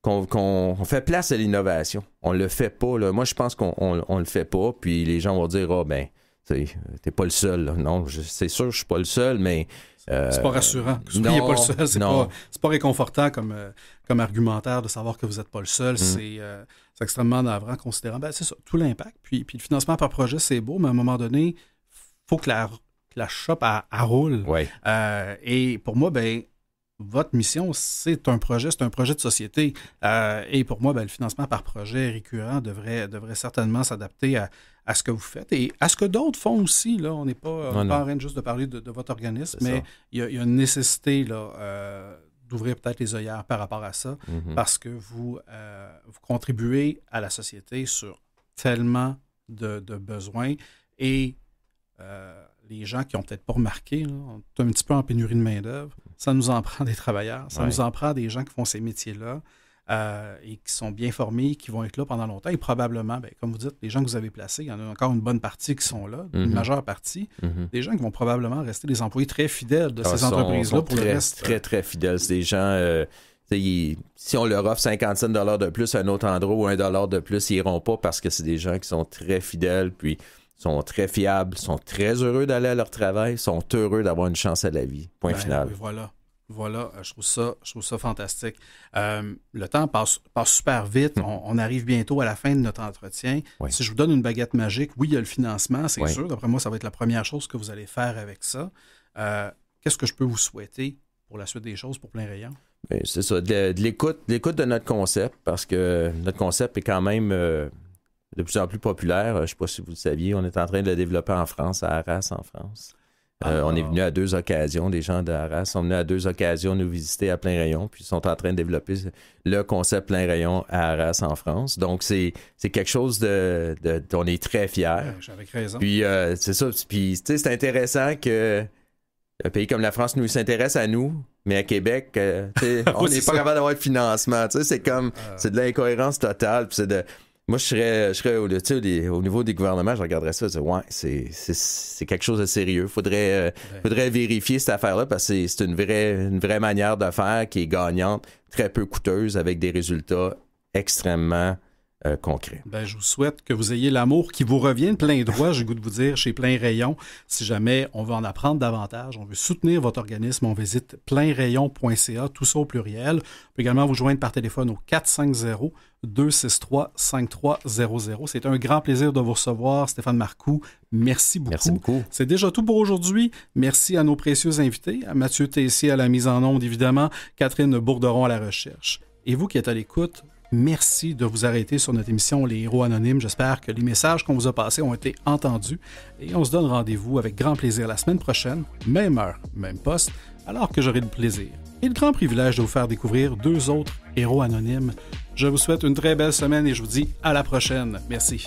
qu'on fait place à l'innovation. On le fait pas. Là. Moi, je pense qu'on le fait pas. Puis les gens vont dire t'es pas le seul. Là. Non, c'est sûr que je suis pas le seul, mais. C'est pas rassurant. Vous soyez pas le seul. C'est pas réconfortant comme argumentaire de savoir que vous n'êtes pas le seul. C'est extrêmement navrant, considérant. C'est ça, tout l'impact. Puis le financement par projet, c'est beau, mais à un moment donné, il faut que la shop roule. Ouais. Et pour moi, votre mission, c'est un projet de société. Et pour moi, le financement par projet récurrent devrait certainement s'adapter à ce que vous faites et à ce que d'autres font aussi. Là. On n'est pas en train juste de parler de votre organisme, mais il y a une nécessité là, d'ouvrir peut-être les œillères par rapport à ça, parce que vous contribuez à la société sur tellement de besoins et les gens qui n'ont peut-être pas remarqué, là, on est un petit peu en pénurie de main-d'œuvre. Ça nous en prend des travailleurs, ça nous en prend des gens qui font ces métiers-là et qui sont bien formés, qui vont être là pendant longtemps. Et probablement, comme vous dites, les gens que vous avez placés, il y en a encore une bonne partie qui sont là, une majeure partie, des gens qui vont probablement rester des employés très fidèles de ces entreprises-là pour le reste. Très, très fidèles. C'est des gens... si on leur offre 55 $ de plus à un autre endroit ou $1 de plus, ils n'iront pas parce que c'est des gens qui sont très fidèles, puis sont très fiables, sont très heureux d'aller à leur travail, sont heureux d'avoir une chance à la vie. Point final. Oui, voilà. Voilà, je trouve ça fantastique. Le temps passe super vite. On arrive bientôt à la fin de notre entretien. Oui. Si je vous donne une baguette magique, oui, il y a le financement, c'est Oui. sûr. D'après moi, ça va être la première chose que vous allez faire avec ça. Qu'est-ce que je peux vous souhaiter pour la suite des choses, pour Plein Rayon? Bien, c'est ça, de l'écoute de notre concept, parce que notre concept est quand même de plus en plus populaire. Je ne sais pas si vous le saviez, on est en train de le développer en France, à Arras, en France. On est venu à 2 occasions, des gens de Arras sont venus à 2 occasions nous visiter à Plein Rayon, puis ils sont en train de développer le concept Plein Rayon à Arras en France. Donc, c'est quelque chose dont on est très fiers. J'avais raison. Puis, c'est ça. Puis, tu sais, c'est intéressant que un pays comme la France nous s'intéresse à nous, mais à Québec, on n'est pas capable d'avoir de financement. Tu sais, c'est comme, c'est de l'incohérence totale. Puis moi, je serais au niveau des gouvernements, je regarderais ça, je dirais, ouais, c'est quelque chose de sérieux. Faudrait vérifier cette affaire-là parce que c'est une vraie manière de faire qui est gagnante, très peu coûteuse, avec des résultats extrêmement concret. Ben, je vous souhaite que vous ayez l'amour qui vous revienne plein droit, j'ai le goût de vous dire, chez Plein Rayon. Si jamais on veut en apprendre davantage, on veut soutenir votre organisme, on visite pleinrayon.ca, tout ça au pluriel. On peut également vous joindre par téléphone au 450-263-5300. C'est un grand plaisir de vous recevoir, Stéphane Marcoux. Merci beaucoup. Merci beaucoup. C'est déjà tout pour aujourd'hui. Merci à nos précieux invités, à Mathieu Tessier à la mise en onde, évidemment, Catherine Bourderon à la recherche. Et vous qui êtes à l'écoute, merci de vous arrêter sur notre émission Les Héros Anonymes. J'espère que les messages qu'on vous a passés ont été entendus. Et on se donne rendez-vous avec grand plaisir la semaine prochaine, même heure, même poste, alors que j'aurai le plaisir et le grand privilège de vous faire découvrir 2 autres héros anonymes. Je vous souhaite une très belle semaine et je vous dis à la prochaine. Merci.